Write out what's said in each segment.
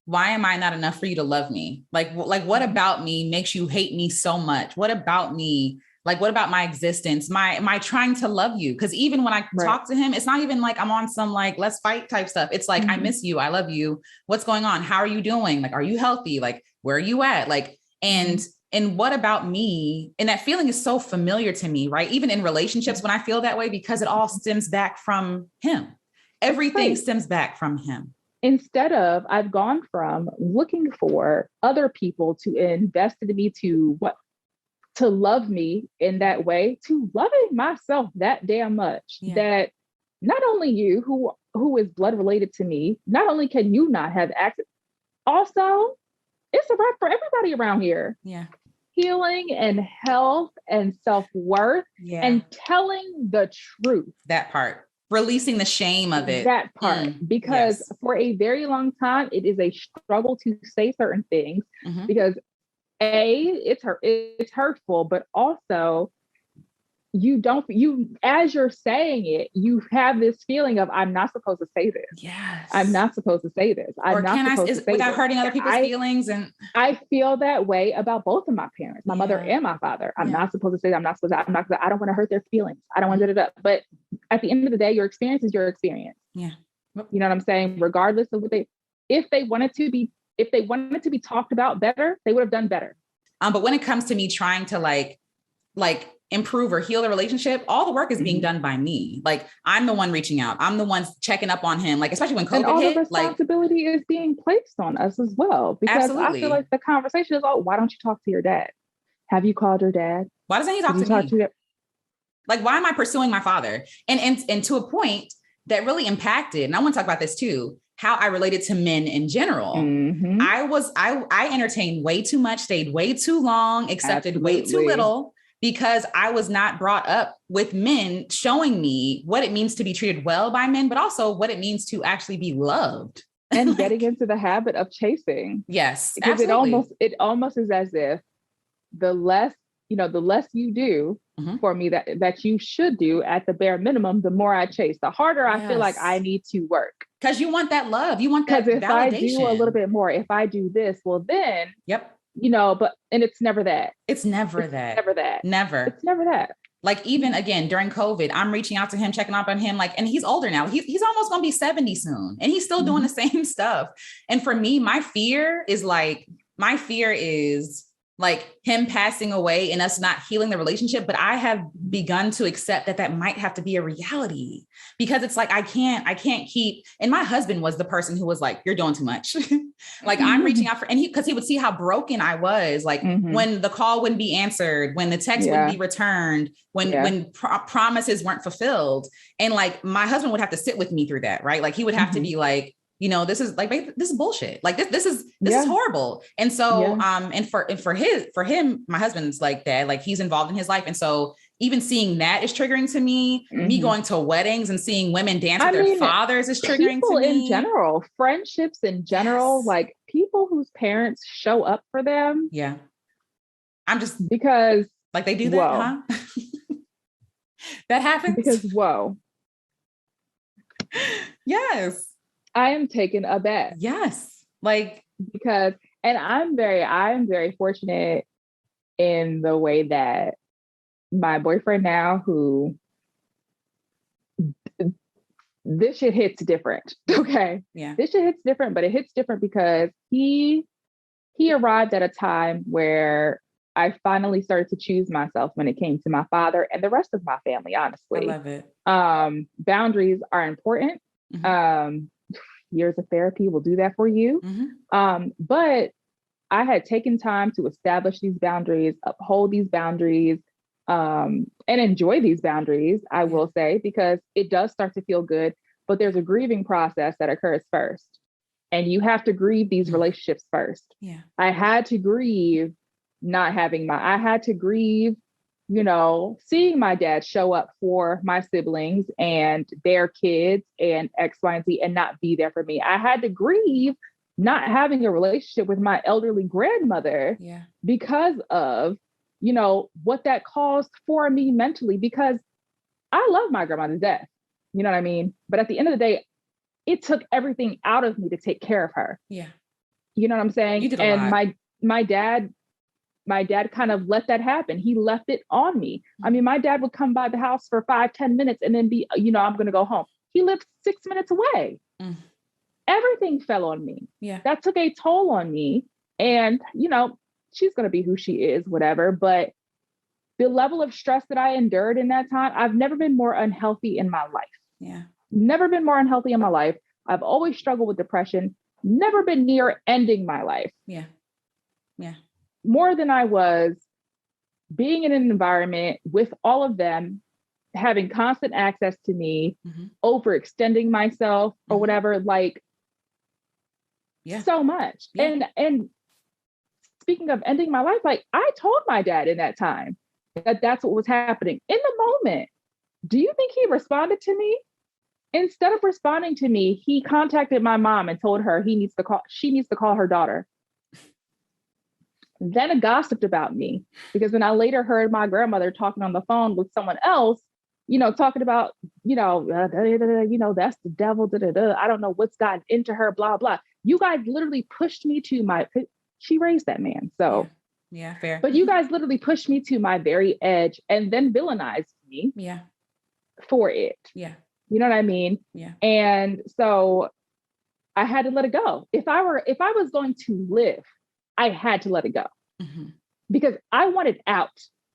why am I not enough for you to love me? Like what about me makes you hate me so much? What about me? Like, what about my existence? My trying to love you? Because even when I talk to him, it's not even like I'm on some like, let's fight type stuff. It's like, I miss you. I love you. What's going on? How are you doing? Like, are you healthy? Like, where are you at? Like, and what about me? And that feeling is so familiar to me, right? Even in relationships, when I feel that way, because it all stems back from him. Everything stems back from him. Instead of, I've gone from looking for other people to invest in me to love me in that way, to loving myself that damn much that not only you who is blood related to me, not only can you not have access, also it's a wrap for everybody around here. Yeah. Healing and health and self-worth and telling the truth. That part. Releasing the shame of it. That part. Because for a very long time, it is a struggle to say certain things because it's hurtful, but also as you're saying it, you have this feeling of, I'm not supposed to say this. Yes. I'm not supposed to say this. I'm not supposed to say without this. hurting other people's feelings. And I feel that way about both of my parents, my mother and my father. I'm not supposed to say that. I don't want to hurt their feelings. I don't want to, but at the end of the day, your experience is your experience. Yeah. You know what I'm saying? Regardless of if they wanted to be talked about better, they would have done better. But when it comes to me trying to like improve or heal the relationship, all the work is being done by me. Like, I'm the one reaching out. I'm the one checking up on him. Like, especially when COVID and all hit, the responsibility is being placed on us as well. Because I feel like the conversation is, why don't you talk to your dad? Have you called your dad? Why doesn't he talk to me? Like, why am I pursuing my father? And to a point that really impacted, and I want to talk about this too, how I related to men in general. I entertained way too much, stayed way too long, accepted way too little, because I was not brought up with men showing me what it means to be treated well by men, but also what it means to actually be loved. And getting into the habit of chasing. Yes, because absolutely. it almost is as if the less you do for me that you should do at the bare minimum, the more I chase, the harder I feel like I need to work. Because you want that love. You want that validation. Because if I do a little bit more, if I do this, well then, and it's never that. It's never that. Never that. Never. It's never that. Like, even again, during COVID, I'm reaching out to him, checking up on him, like, and he's older now. He's almost going to be 70 soon, and he's still doing the same stuff. And for me, my fear is him passing away and us not healing the relationship. But I have begun to accept that might have to be a reality, because it's like, I can't keep, and my husband was the person who was like, you're doing too much. Like, I'm reaching out because he would see how broken I was. Like when the call wouldn't be answered, when the text wouldn't be returned, when promises weren't fulfilled. And like, my husband would have to sit with me through that. Right. Like, he would have to be like, this is bullshit. Like, this is horrible. And so, and for him, my husband's like that, like, he's involved in his life. And so even seeing that is triggering to me. Me going to weddings and seeing women dance with their fathers is triggering to me. People in general, friendships in general, like people whose parents show up for them. Yeah. I'm just because like, they do that, huh? That happens. Because Yes. I am taken aback. Yes. Like, because, and I'm very fortunate in the way that my boyfriend now, who this shit hits different. Okay. Yeah. This shit hits different, but it hits different because he arrived at a time where I finally started to choose myself when it came to my father and the rest of my family, honestly. I love it. Boundaries are important. Years of therapy will do that for you. But I had taken time to establish these boundaries, uphold these boundaries, and enjoy these boundaries, I will say, because it does start to feel good, but there's a grieving process that occurs first. And you have to grieve these relationships first. Yeah. I had to grieve I had to grieve, seeing my dad show up for my siblings and their kids and X, Y, and Z and not be there for me. I had to grieve not having a relationship with my elderly grandmother because of, what that caused for me mentally, because I love my grandma to death. You know what I mean? But at the end of the day, it took everything out of me to take care of her. Yeah. You know what I'm saying? You did a And lot. my dad kind of let that happen. He left it on me. I mean, my dad would come by the house for 5-10 minutes and then be, I'm going to go home. He lived 6 minutes away. Mm. Everything fell on me. Yeah. That took a toll on me. And, she's going to be who she is, whatever. But the level of stress that I endured in that time, I've never been more unhealthy in my life. Yeah. Never been more unhealthy in my life. I've always struggled with depression, never been near ending my life. Yeah. Yeah. More than I was being in an environment with all of them, having constant access to me, overextending myself or whatever, like so much. Yeah. And speaking of ending my life, like I told my dad in that time that that's what was happening in the moment. Do you think he responded to me? Instead of responding to me, he contacted my mom and told her she needs to call her daughter. Then it gossiped about me because when I later heard my grandmother talking on the phone with someone else, talking about, that's the devil, I don't know what's gotten into her, blah, blah. You guys literally pushed me to she raised that man. So yeah, fair. But you guys literally pushed me to my very edge and then villainized me for it. Yeah. You know what I mean? Yeah. And so I had to let it go. If I was going to live, I had to let it go because I wanted out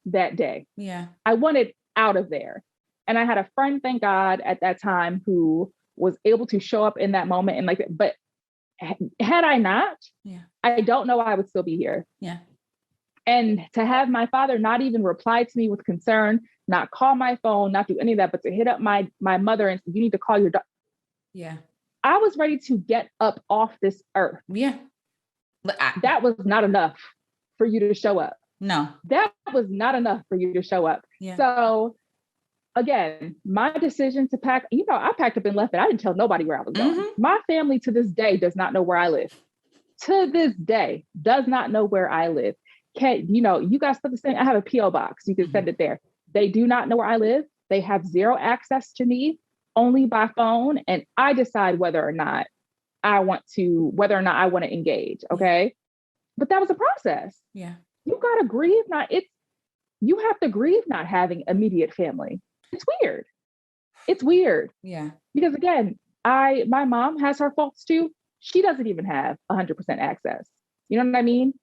that day. Yeah. I wanted out of there. And I had a friend, thank God, at that time who was able to show up in that moment and but had I not, I don't know I would still be here. Yeah. And to have my father not even reply to me with concern, not call my phone, not do any of that, but to hit up my mother and say, you need to call your doctor. Yeah. I was ready to get up off this earth. Yeah. That was not enough for you to show up. No. That was not enough for you to show up. Yeah. So again, my decision to pack, I packed up and left it. I didn't tell nobody where I was going. My family to this day does not know where I live. To this day, does not know where I live. You guys still the same. I have a P.O. box. You can send it there. They do not know where I live. They have zero access to me, only by phone. And I decide whether or not I want to engage. Okay. But that was a process. Yeah. You got to grieve. You have to grieve not having immediate family. It's weird. It's weird. Yeah. Because again, my mom has her faults too. She doesn't even have 100% access. You know what I mean?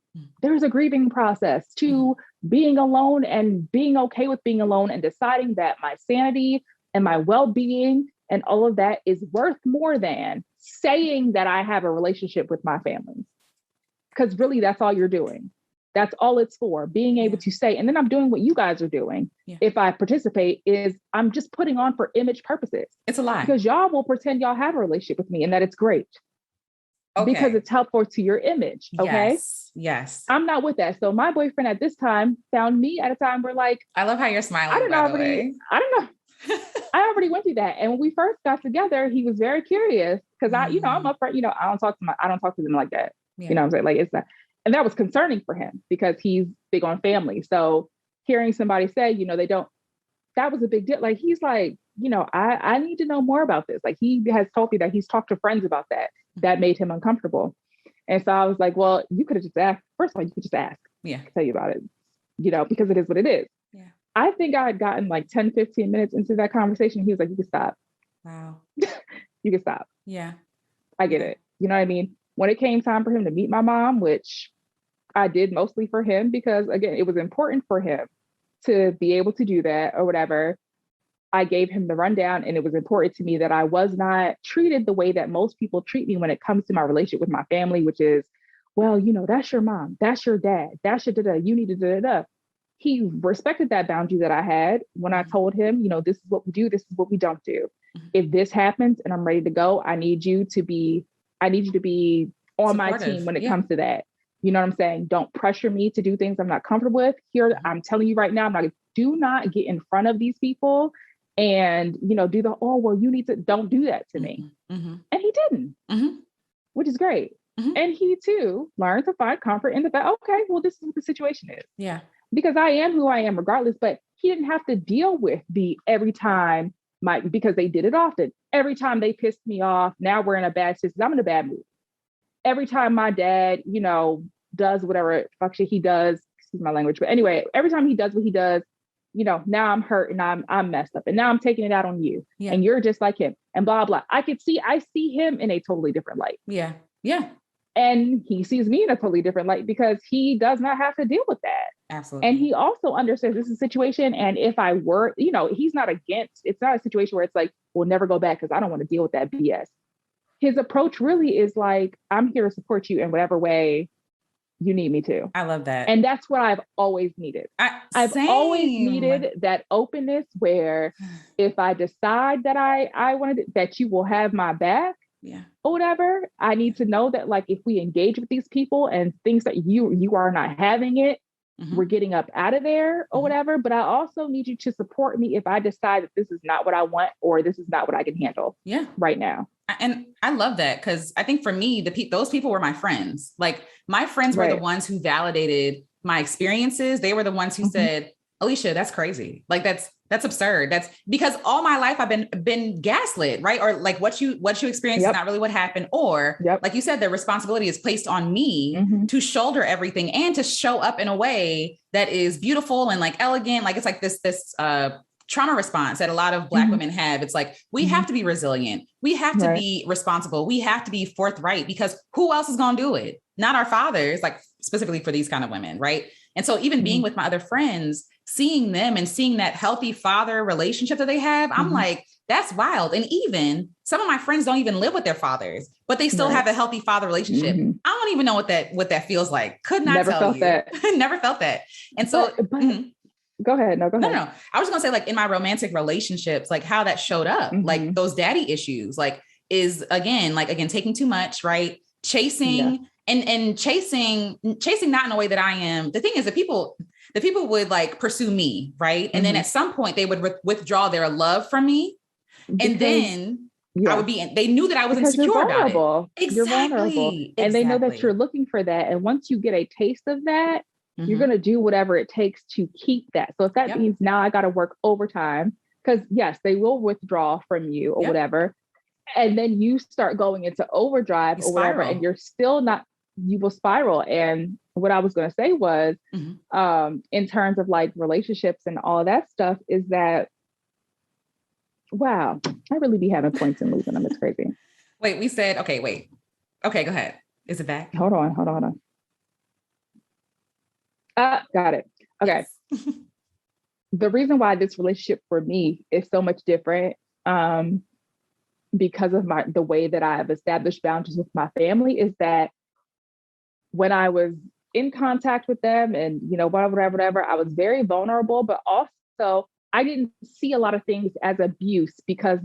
There's a grieving process to being alone and being okay with being alone and deciding that my sanity and my well-being and all of that is worth more than saying that I have a relationship with my family. Because really, that's all you're doing. That's all it's for, being able to say, and then I'm doing what you guys are doing. Yeah. If I participate, is I'm just putting on for image purposes. It's a lie. Because y'all will pretend y'all have a relationship with me and that it's great. Okay. Because it's helpful to your image. Okay. Yes. I'm not with that. So my boyfriend at this time found me at a time where I love how you're smiling. I don't know. I already went through that. And when we first got together, he was very curious because I'm upfront, I don't talk to them like that. Yeah. You know what I'm saying? Like it's not, and that was concerning for him because he's big on family. So hearing somebody say, that was a big deal. Like, he's like, I need to know more about this. Like, he has told me that he's talked to friends about that. That made him uncomfortable. And so I was like, well, you could have just asked. First of all, you could just ask. Yeah. I can tell you about it, because it is what it is. Yeah. I think I had gotten like 10, 15 minutes into that conversation. He was like, you can stop. Wow. You can stop. Yeah. I get it. You know what I mean? When it came time for him to meet my mom, which I did mostly for him because, again, it was important for him to be able to do that or whatever. I gave him the rundown, and it was important to me that I was not treated the way that most people treat me when it comes to my relationship with my family, which is, well, that's your mom, that's your dad, that's your da-da, you need to da-da-da. He respected that boundary that I had when I told him, this is what we do, this is what we don't do. If this happens and I'm ready to go, I need you to be on my team when it comes to that. You know what I'm saying? Don't pressure me to do things I'm not comfortable with. Here, I'm telling you right now, do not get in front of these people and, do you need to, don't do that to me. And he didn't, which is great. And he too learned to find comfort in the fact, okay, well, this is what the situation is. Yeah. Because I am who I am regardless, but he didn't have to deal with every time because they did it often. Every time they pissed me off, now we're in a bad situation. I'm in a bad mood. every time my dad, does whatever fuck shit he does, excuse my language, but anyway, every time he does what he does, now I'm hurt and I'm messed up and now I'm taking it out on you and you're just like him and blah, blah. I see him in a totally different light. Yeah. Yeah. And he sees me in a totally different light because he does not have to deal with that. Absolutely. And he also understands this is a situation. And if I were, he's not against, it's not a situation where it's like, we'll never go back because I don't want to deal with that BS. His approach really is like, I'm here to support you in whatever way you need me to. I love that. And that's what I've always needed. I've always needed that openness where if I decide that I wanted that you will have my back, or whatever, I need to know that like if we engage with these people and things that you are not having it, we're getting up out of there or whatever. But I also need you to support me if I decide that this is not what I want or this is not what I can handle right now. And I love that because I think for me, those people were my friends. Like my friends were the ones who validated my experiences. They were the ones who said, Alicia, that's crazy. Like that's absurd. That's because all my life I've been gaslit, right? Or like what you experienced is not really what happened. Or like you said, the responsibility is placed on me to shoulder everything and to show up in a way that is beautiful and like elegant. Like it's like this trauma response that a lot of Black women have. It's like, we have to be resilient. We have to be responsible. We have to be forthright because who else is going to do it? Not our fathers, like specifically for these kind of women. Right. And so even being with my other friends, seeing them and seeing that healthy father relationship that they have, I'm like, that's wild. And even some of my friends don't even live with their fathers, but they still have a healthy father relationship. I don't even know what that feels like. Could not Never tell felt you. that. Never felt that. And so go ahead. No, go ahead. No. I was going to say like in my romantic relationships, like how that showed up, like those daddy issues, like is again, taking too much, right? Chasing and chasing not in a way that I am. The thing is that the people would like pursue me. Right. And then at some point they would withdraw their love from me. And then I would be, they knew that I was insecure about it. Exactly. You're vulnerable. And they know that you're looking for that. And once you get a taste of that, you're going to do whatever it takes to keep that. So if that means now I got to work overtime, because yes, they will withdraw from you or whatever. And then you start going into overdrive or whatever, and you're still not, you will spiral. And what I was going to say was, in terms of like relationships and all of that stuff is that, wow, I really be having points and losing them. It's crazy. Wait, we said, okay, wait. Okay, go ahead. Is it back? Hold on. Got it. Okay. Yes. The reason why this relationship for me is so much different, because of the way that I have established boundaries with my family, is that when I was in contact with them and, whatever, I was very vulnerable, but also I didn't see a lot of things as abuse because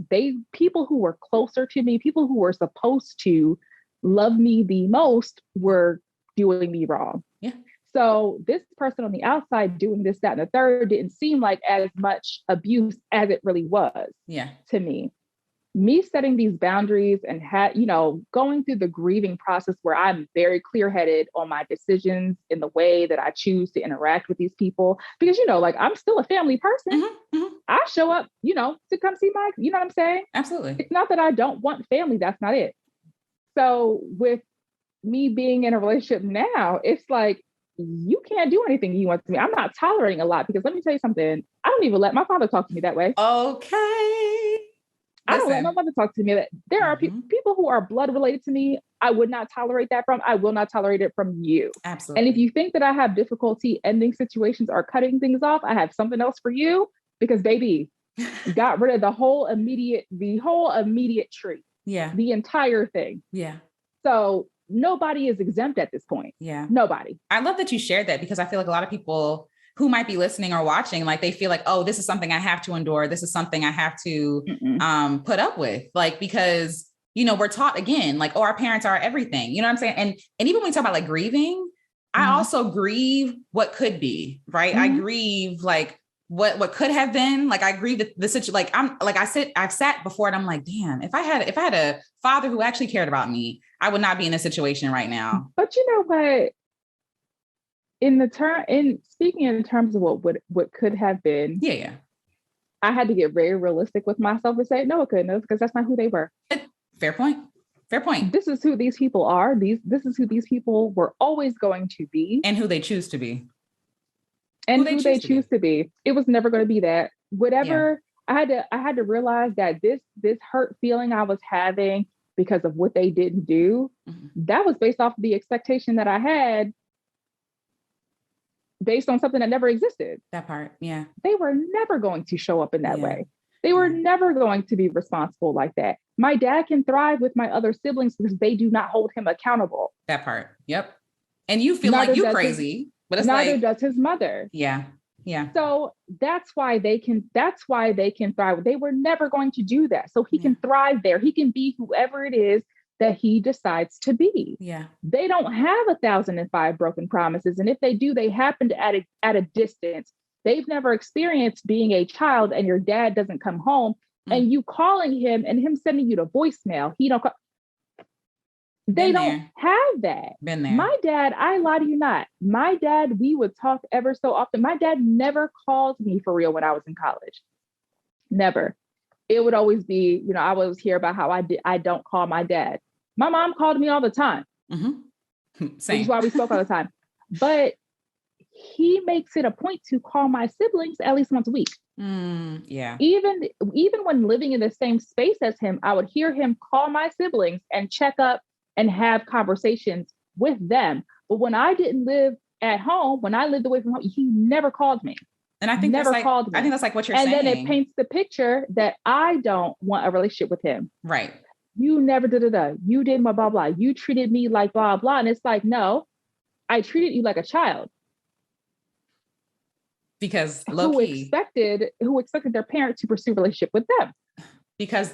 people who were closer to me, people who were supposed to love me the most were doing me wrong. Yeah. So this person on the outside doing this, that, and the third didn't seem like as much abuse as it really was to me. Me setting these boundaries and going through the grieving process where I'm very clear-headed on my decisions in the way that I choose to interact with these people, because, I'm still a family person. I show up, to come see my, you know what I'm saying? Absolutely. It's not that I don't want family. That's not it. So with me being in a relationship now, it's like, you can't do anything you want to me. I'm not tolerating a lot because let me tell you something. I don't even let my father talk to me that way. Okay. I don't let my mother talk to me. There are people who are blood related to me. I would not tolerate that from. I will not tolerate it from you. Absolutely. And if you think that I have difficulty ending situations or cutting things off, I have something else for you because baby, got rid of the whole immediate tree. Yeah. The entire thing. Yeah. So nobody is exempt at this point. Yeah. Nobody. I love that you shared that because I feel like a lot of people who might be listening or watching, like they feel like, oh, this is something I have to endure. This is something I have to put up with. Like, because, we're taught again, like, oh, our parents are everything, you know what I'm saying? And even when we talk about like grieving, I also grieve what could be, right? I grieve like what could have been. Like I grieve the situation. Like I've sat before and I'm like, damn, if I had a father who actually cared about me, I would not be in this situation right now. But you know what? In speaking in terms of what could have been, I had to get very realistic with myself and say, no, it couldn't have, because that's not who they were. Fair point. Fair point. This is who these people are. This is who these people were always going to be. And who they choose to be. And who they choose to be. It was never going to be that. Whatever. Yeah. I had to realize that this hurt feeling I was having because of what they didn't do, that was based off the expectation that I had based on something that never existed. That part. Yeah. They were never going to show up in that way. They were never going to be responsible like that. My dad can thrive with my other siblings because they do not hold him accountable. That part. Yep. And you feel like you're crazy, but it's neither does his mother. Yeah. Yeah. So that's why they can thrive. They were never going to do that. So he can thrive there. He can be whoever it is that he decides to be. Yeah. They don't have 1,005 broken promises. And if they do, they happen to at a distance. They've never experienced being a child and your dad doesn't come home and you calling him and him sending you to voicemail. They don't have that. Been there. My dad, I lie to you not. My dad, we would talk ever so often. My dad never called me for real when I was in college. Never. It would always be, I always hear about how I don't call my dad. My mom called me all the time. Mm-hmm. Same. Which is why we spoke all the time. But he makes it a point to call my siblings at least once a week. Yeah. Even when living in the same space as him, I would hear him call my siblings and check up and have conversations with them. But when I didn't live at home, when I lived away from home, he never called me. And I think never called me. I think that's like what you're saying. And then it paints the picture that I don't want a relationship with him. Right. You never did it. You did my blah, blah. You treated me like blah, blah. And it's like, no, I treated you like a child. Because who expected their parent to pursue a relationship with them. Because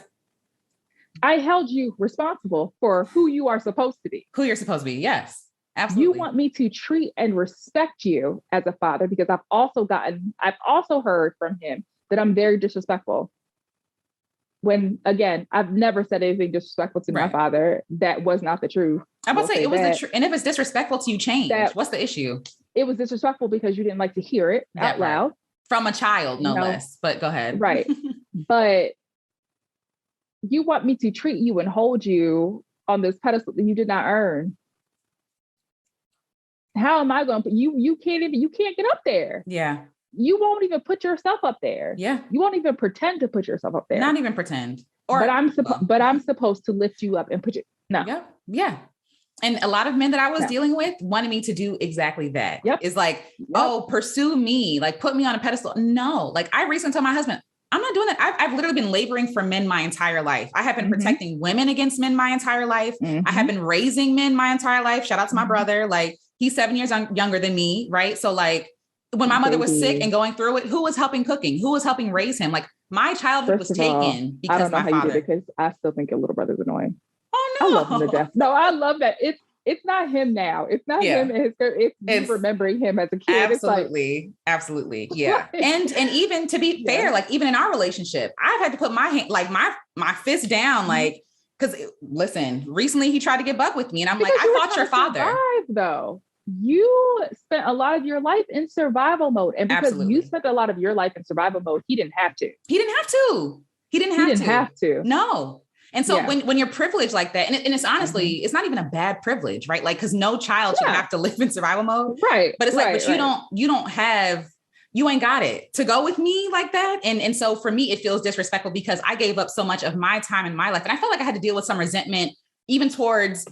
I held you responsible for who you are supposed to be. Who you're supposed to be. Yes, absolutely. You want me to treat and respect you as a father because I've also heard from him that I'm very disrespectful. When, again, I've never said anything disrespectful to my father. That was not the truth. I would say it was the truth. And if it's disrespectful to you, change. What's the issue? It was disrespectful because you didn't like to hear it out loud. From a child, no less. But go ahead. Right. But you want me to treat you and hold you on this pedestal that you did not earn. How am I going to put you can't get up there. Yeah. You won't even put yourself up there. Yeah. You won't even pretend to put yourself up there. Not even pretend. But I'm supposed to lift you up and put you. No. Yeah. Yeah. And a lot of men that I was dealing with wanted me to do exactly that. Yep. It's like, oh, pursue me, like put me on a pedestal. No, like I recently told my husband, I'm not doing that. I've literally been laboring for men my entire life. I have been protecting women against men my entire life. I have been raising men my entire life. Shout out to my brother. Like he's 7 years younger than me. Right. So like when my mother was sick and going through it, who was helping cooking? Who was helping raise him? Like my childhood was taken because I don't know my how father. You did it because I still think your little brother's annoying. Oh no. I love him to death. No, I love that. It's not him now. It's not him and it's me remembering him as a kid. Absolutely. Absolutely. Yeah. and even to be fair, like even in our relationship, I've had to put my hand, like my fist down, like, because listen, recently he tried to get buck with me and I'm like, I fought your father. Though. You spent a lot of your life in survival mode. And because you spent a lot of your life in survival mode, he didn't have to. He didn't have to. No. And so when you're privileged like that, and it's honestly, it's not even a bad privilege, right? Like, cause no child should have to live in survival mode. Right. But it's like, you ain't got it to go with me like that. And so for me, it feels disrespectful because I gave up so much of my time in my life. And I felt like I had to deal with some resentment, even towards,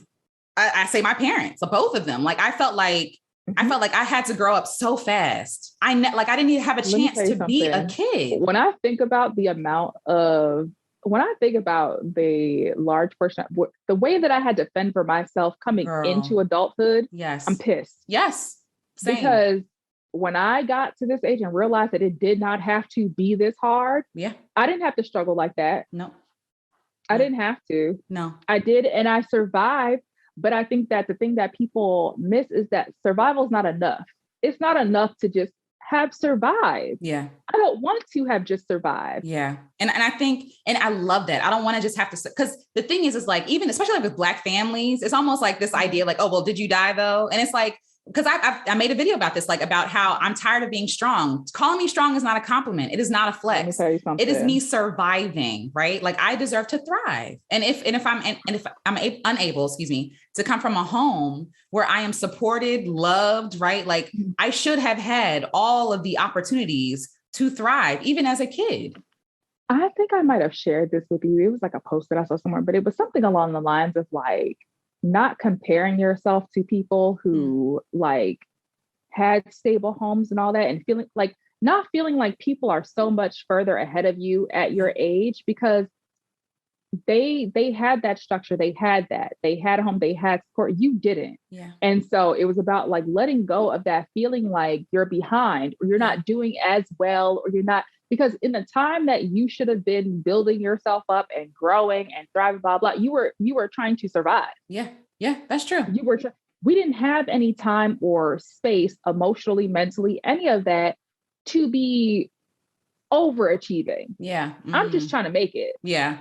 I say my parents, both of them. Like, I felt like I had to grow up so fast. I didn't even have a chance to be a kid. When I think about the large portion, the way that I had to fend for myself coming into adulthood, I'm pissed. Yes. Same. Because when I got to this age and realized that it did not have to be this hard, I didn't have to struggle like that. No. I didn't have to. No. I did, and I survived. But I think that the thing that people miss is that survival is not enough. It's not enough to just have survived. Yeah. I don't want to have just survived. Yeah. And I think, and I love that. I don't want to just have to, because the thing is like, even especially like with Black families, it's almost like this idea like, oh, well, did you die though? And it's like, because I made a video about this, like about how I'm tired of being strong. Calling me strong is not a compliment. It is not a flex. Let me tell you something. It is me surviving, right? Like I deserve to thrive. And if I'm unable, to come from a home where I am supported, loved, right? Like I should have had all of the opportunities to thrive, even as a kid. I think I might have shared this with you. It was like a post that I saw somewhere, but it was something along the lines of like, not comparing yourself to people who like had stable homes and all that, and not feeling like people are so much further ahead of you at your age, because they had that structure, they had a home, they had support, you didn't. Yeah. And so it was about like letting go of that feeling like you're behind, or you're not doing as well, or you're not, because in the time that you should have been building yourself up and growing and thriving, blah, blah, you were trying to survive. Yeah. Yeah, that's true. We didn't have any time or space emotionally, mentally, any of that to be overachieving. Yeah. Mm-hmm. I'm just trying to make it. Yeah.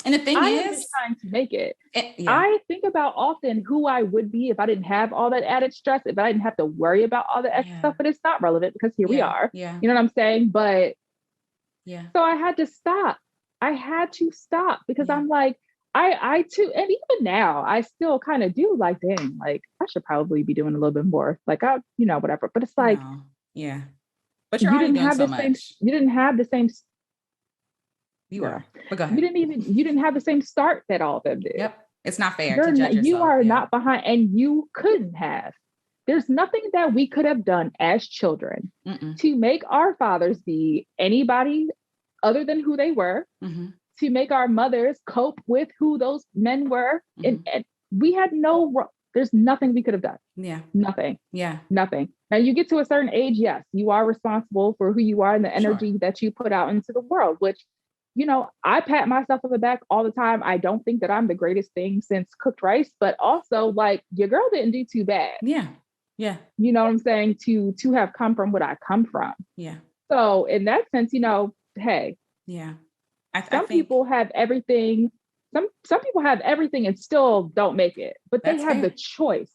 And the thing I'm just trying to make it. Yeah. I think about often who I would be if I didn't have all that added stress, if I didn't have to worry about all the extra stuff, but it's not relevant because here we are. Yeah. You know what I'm saying? But yeah. So I had to stop. Because I'm like, I too, and even now I still kind of do like, dang, like I should probably be doing a little bit more. Like whatever. But it's like, yeah. But you're already doing so much. You didn't have the same. You are. But go ahead. You didn't have the same start that all of them did. Yep. It's not fair to judge yourself. You are not behind, and you couldn't have. There's nothing that we could have done as children to make our fathers be anybody other than who they were, to make our mothers cope with who those men were. And we had there's nothing we could have done. Yeah. Nothing. Yeah. Nothing. Now you get to a certain age, yes, you are responsible for who you are and the energy that you put out into the world, which, I pat myself on the back all the time. I don't think that I'm the greatest thing since cooked rice, but also like your girl didn't do too bad. Yeah. Yeah. You know what I'm saying? To have come from what I come from. Yeah. So in that sense, hey. Yeah. Some people have everything. Some people have everything and still don't make it, but they have the choice.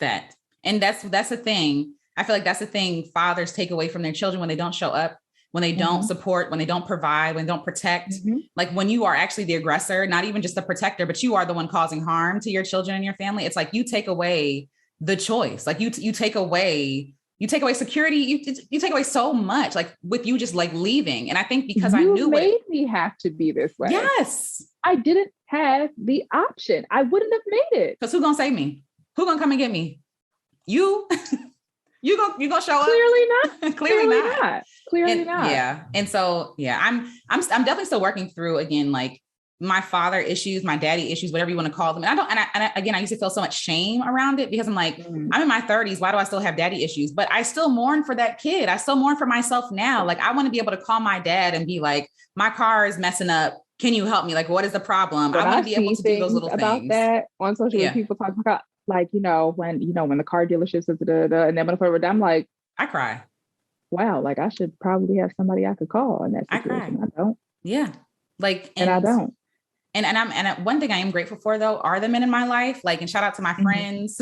And that's the thing. I feel like that's the thing fathers take away from their children when they don't show up, when they don't support, when they don't provide, when they don't protect. Like when you are actually the aggressor, not even just the protector, but you are the one causing harm to your children and your family. It's like you take away the choice. Like you take away security. You take away so much, like with you just like leaving. And I think because I knew made me have to be this way. Yes. I didn't have the option. I wouldn't have made it. Because who's gonna save me? Who's gonna come and get me? You. You gonna show up? Clearly not. Clearly not. Yeah. And so, I'm definitely still working through again, like my father issues, my daddy issues, whatever you want to call them. And I used to feel so much shame around it because I'm like, I'm in my 30s. Why do I still have daddy issues? But I still mourn for that kid. I still mourn for myself now. Like I want to be able to call my dad and be like, my car is messing up. Can you help me? Like, what is the problem? But I want to be able to do those little things. About that on social media, people talk about like, when the car dealerships and then when I'm like, I cry. Wow, like I should probably have somebody I could call in that situation. I don't. Yeah. Like, and I don't. And one thing I am grateful for though, are the men in my life. Like, and shout out to my friends,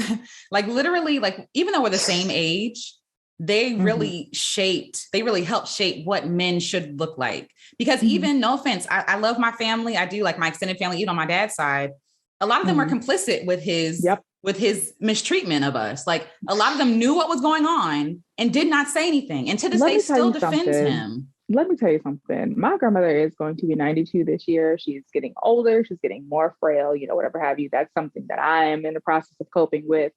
like literally, like, even though we're the same age, they really helped shape what men should look like. Because even, no offense, I love my family. I do, like my extended family, even on my dad's side, a lot of them were complicit with his mistreatment of us. Like a lot of them knew what was going on and did not say anything. And to this day still defends him. Let me tell you something. My grandmother is going to be 92 this year. She's getting older. She's getting more frail, whatever have you. That's something that I am in the process of coping with,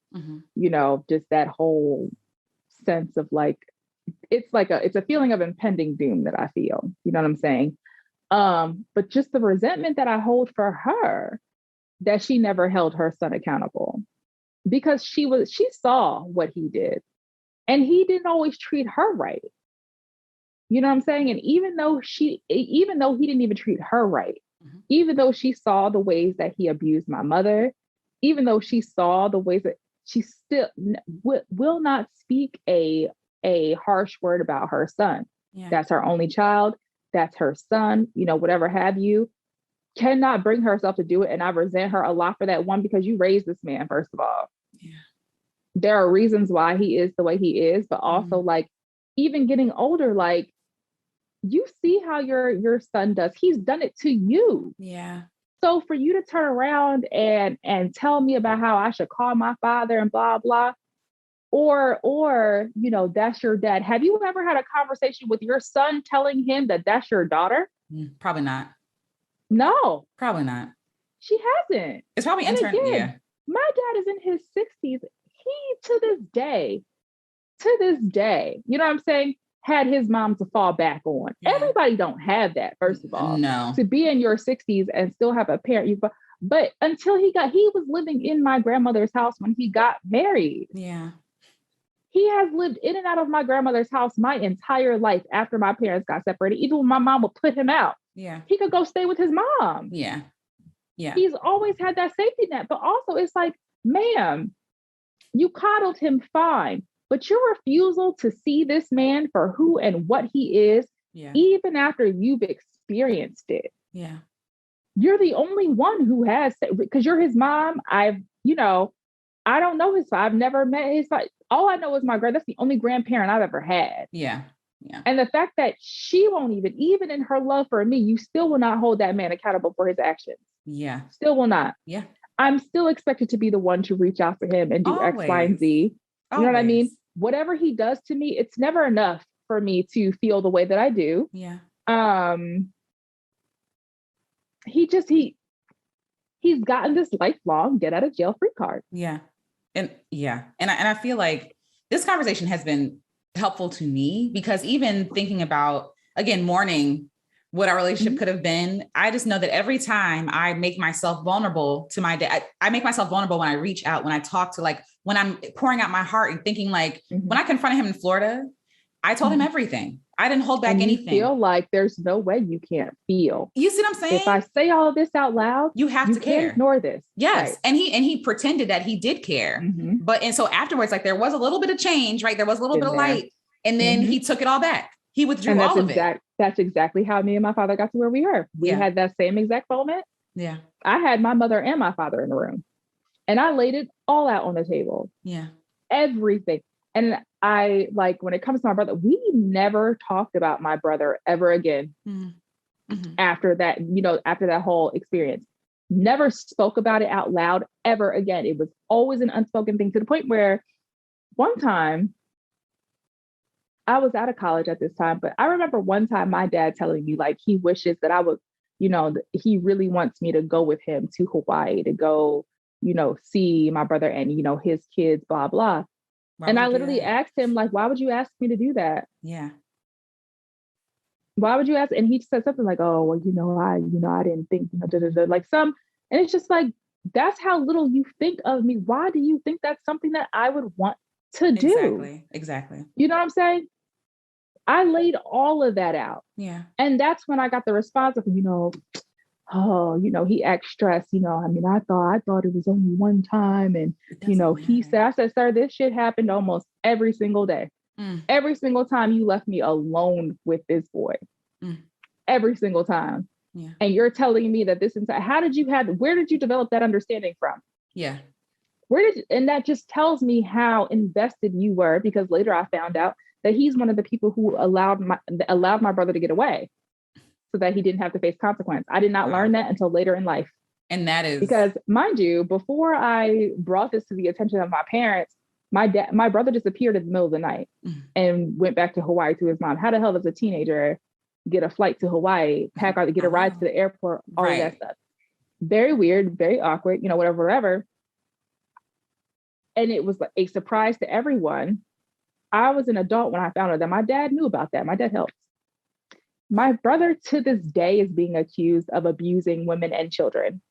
just that whole sense of like, it's a feeling of impending doom that I feel, you know what I'm saying? But just the resentment that I hold for her, that she never held her son accountable because she saw what he did and he didn't always treat her right. You know what I'm saying? And even though he didn't even treat her right, even though she saw the ways that he abused my mother, even though she saw the ways that she still will not speak a harsh word about her son. Yeah. That's her only child. That's her son, whatever have you. Cannot bring herself to do it. And I resent her a lot for that. One, because you raised this man, first of all. Yeah. there are reasons why he is the way he is, but also like even getting older, like you see how your son does. He's done it to you. Yeah. So for you to turn around and tell me about how I should call my father and blah blah, or you know, that's your dad. Have you ever had a conversation with your son telling him that that's your daughter? Probably not. No, Probably not. she hasn't. It's probably And internal. again, Yeah. my dad is in his 60s. He to this day, you know what I'm saying, had his mom to fall back on. Yeah. Everybody don't have that, first of all. No. To be in your 60s and still have a parent. But until he was living in my grandmother's house when he got married. Yeah. He has lived in and out of my grandmother's house my entire life after my parents got separated. Even when my mom would put him out, yeah, he could go stay with his mom. Yeah. Yeah. He's always had that safety net. But also it's like, ma'am, you coddled him fine, but your refusal to see this man for who and what he is, Yeah. even after you've experienced it. Yeah. You're the only one who has, because you're his mom. I don't know his father. I've never met his father. All I know is my grand. That's the only grandparent I've ever had. Yeah. Yeah. And the fact that she won't even in her love for me, you still will not hold that man accountable for his actions. Yeah. Still will not. Yeah. I'm still expected to be the one to reach out for him and do X, Y, and Z. You know what I mean? Whatever he does to me, it's never enough for me to feel the way that I do. Yeah. He's gotten this lifelong get out of jail free card. Yeah. And I feel like this conversation has been helpful to me, because even thinking about, again, mourning what our relationship could have been, I just know that every time I make myself vulnerable to my dad, I make myself vulnerable when I reach out, when I talk to, like, when I'm pouring out my heart and thinking, like, when I confronted him in Florida, I told him everything. I didn't hold back anything. You feel like there's no way you can't feel. You see what I'm saying? If I say all of this out loud, you have to care. Ignore this. Yes. Right. And he pretended that he did care. And so afterwards, like, there was a little bit of change, right? There was a little bit of light. And then he took it all back. He withdrew all of it. That's exactly how me and my father got to where we are. We had that same exact moment. Yeah. I had my mother and my father in the room, and I laid it all out on the table. Yeah. Everything. And I, like, when it comes to my brother, we never talked about my brother ever again. After that, after that whole experience, never spoke about it out loud ever again. It was always an unspoken thing, to the point where one time, I was out of college at this time, but I remember one time my dad telling me, like, he wishes that I would, he really wants me to go with him to Hawaii to go, see my brother and, his kids, blah, blah. And I literally asked him, like, why would you ask me to do that? Yeah. Why would you ask? And he said something like, oh, well, I didn't think, like some, and it's just like, that's how little you think of me. Why do you think that's something that I would want to do? Exactly. You know what I'm saying? I laid all of that out. Yeah. And that's when I got the response of, he acts stressed. I thought it was only one time. And, he said, I said, sir, this shit happened almost every single day. Every single time you left me alone with this boy. Every single time. Yeah. And you're telling me that where did you develop that understanding from? Yeah. And that just tells me how invested you were, because later I found out that he's one of the people who allowed my brother to get away so that he didn't have to face consequence. I did not learn that until later in life. And that is because, mind you, before I brought this to the attention of my parents, my brother disappeared in the middle of the night and went back to Hawaii to his mom. How the hell does a teenager get a flight to Hawaii, pack out to get a ride to the airport, all of that stuff? Very weird, very awkward, whatever. And it was like a surprise to everyone. I was an adult when I found out that my dad knew about that. My dad helped. My brother to this day is being accused of abusing women and children.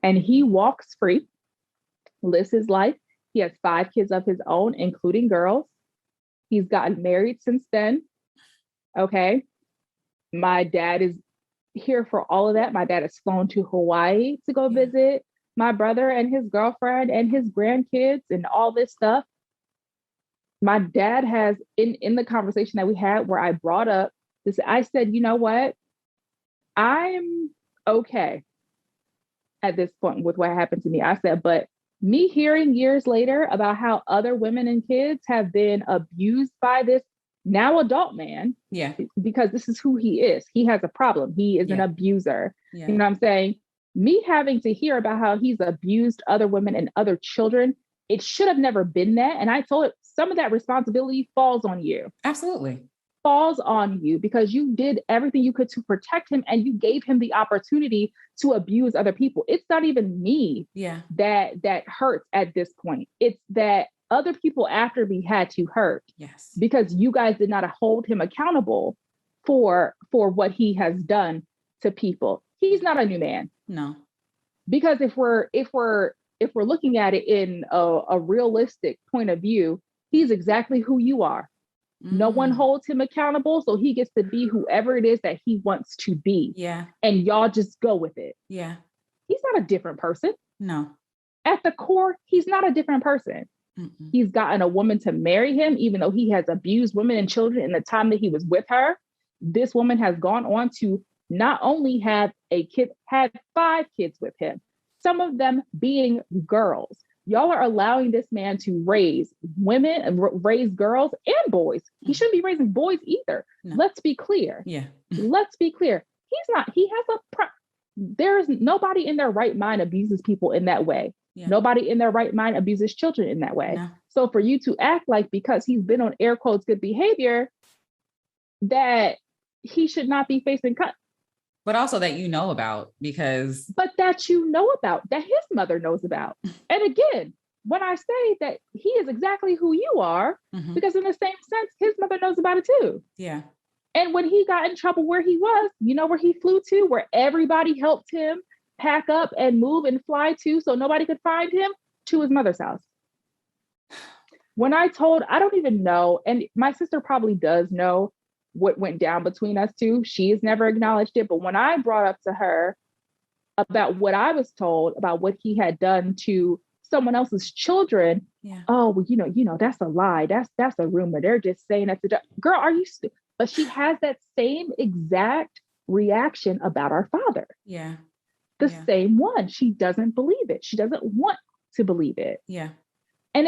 And he walks free, lives his life. He has 5 kids of his own, including girls. He's gotten married since then. Okay. My dad is here for all of that. My dad has flown to Hawaii to go visit my brother and his girlfriend and his grandkids and all this stuff. My dad has, in the conversation that we had where I brought up this, I said, you know what? I'm okay at this point with what happened to me. I said, but Me hearing years later about how other women and kids have been abused by this now adult man, Yeah. because this is who he is. He has a problem. He is an abuser. Yeah. You know what I'm saying? Me having to hear about how he's abused other women and other children, it should have never been that. And I told it, some of that responsibility falls on you. Absolutely. Falls on you because you did everything you could to protect him and you gave him the opportunity to abuse other people. It's not even me that hurts at this point. It's that other people after me had to hurt. Yes. Because you guys did not hold him accountable for what he has done to people. He's not a new man. No. Because if we're looking at it in a realistic point of view, he's exactly who you are. No one holds him accountable, so he gets to be whoever it is that he wants to be. Yeah. And y'all just go with it. Yeah. He's not a different person. No. At the core, he's not a different person. Mm-mm. He's gotten a woman to marry him, even though he has abused women and children in the time that he was with her. This woman has gone on to not only have a kid, had 5 kids with him, some of them being girls. Y'all are allowing this man to raise women and raise girls and boys. He shouldn't be raising boys either. No. Let's be clear. Yeah. Let's be clear. He has there is nobody in their right mind abuses people in that way. Yeah. Nobody in their right mind abuses children in that way. No. So for you to act like because he's been on air quotes good behavior, that he should not be facing cut. But also that you know about, because... But that you know about, that his mother knows about. And again, when I say that he is exactly who you are, because in the same sense, his mother knows about it too. Yeah. And when he got in trouble where he was, you know where he flew to, where everybody helped him pack up and move and fly to so nobody could find him? To his mother's house. When I don't even know, and my sister probably does know what went down between us two. She has never acknowledged it. But when I brought up to her about what I was told about what he had done to someone else's children, oh, well, you know, that's a lie. That's a rumor. They're just saying that. Girl, are you? But she has that same exact reaction about our father. Yeah. The same one. She doesn't believe it. She doesn't want to believe it. Yeah. And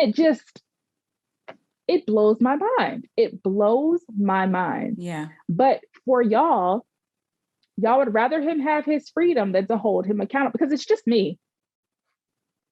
it blows my mind. It blows my mind. Yeah. But for y'all would rather him have his freedom than to hold him accountable, because it's just me.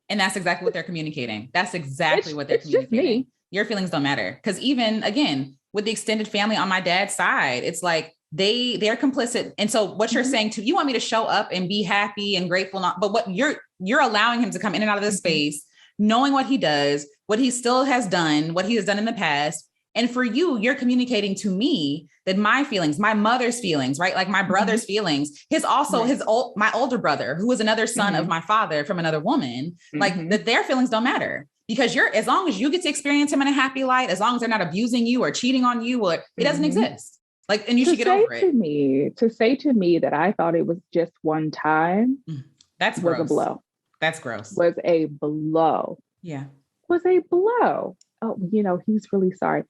And that's exactly what they're communicating. That's exactly what they're communicating. Just me. Your feelings don't matter. Because even, again, with the extended family on my dad's side, it's like they're complicit. And so what you're saying you want me to show up and be happy and grateful, but what you're allowing him to come in and out of this space, knowing what he does, what he still has done, what he has done in the past. And for you're communicating to me that my feelings, my mother's feelings, right? Like my brother's feelings, my older brother, who was another son of my father from another woman, like that their feelings don't matter, because as long as you get to experience him in a happy light, as long as they're not abusing you or cheating on you, or it doesn't exist. Like, and you should get over it. To say to me that I thought it was just one time, was a blow. That's gross. Was a blow. Yeah. Was a blow. Oh, he's really sorry.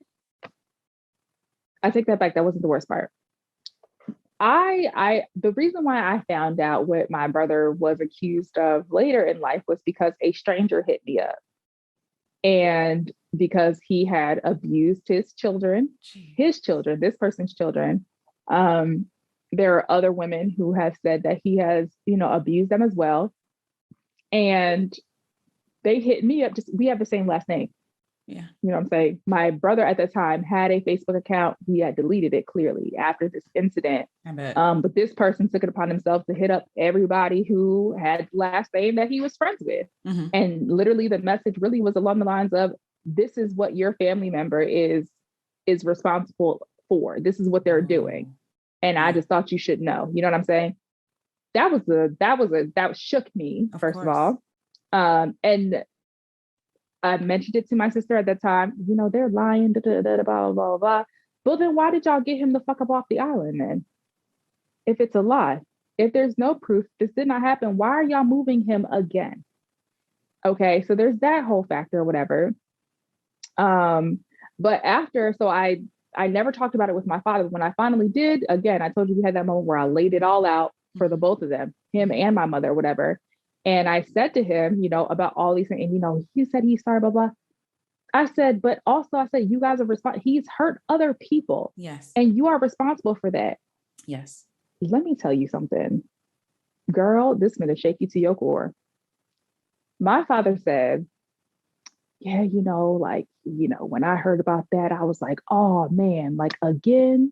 I take that back. That wasn't the worst part. The reason why I found out what my brother was accused of later in life was because a stranger hit me up. And because he had abused his children, this person's children. There are other women who have said that he has, abused them as well. And they hit me up. We have the same last name. Yeah. You know what I'm saying? My brother at the time had a Facebook account. He had deleted it clearly after this incident. I bet. But this person took it upon himself to hit up everybody who had last name that he was friends with. And literally the message really was along the lines of, this is what your family member is responsible for. This is what they're doing. And I just thought you should know. You know what I'm saying? That shook me, first of all. And I mentioned it to my sister at that time. They're lying, blah, blah, blah, blah. But then why did y'all get him the fuck up off the island then? If it's a lie, if there's no proof, this did not happen, why are y'all moving him again? Okay, so there's that whole factor or whatever. But after, so I never talked about it with my father. When I finally did, again, I told you we had that moment where I laid it all out for the both of them, him and my mother, whatever. And I said to him, about all these things, and, he said he's sorry, blah, blah. I said, but also I said, you guys are responsible. He's hurt other people. Yes. And you are responsible for that. Yes. Let me tell you something. Girl, this is going to shake you to your core. My father said, yeah, when I heard about that, I was like, oh man, like again,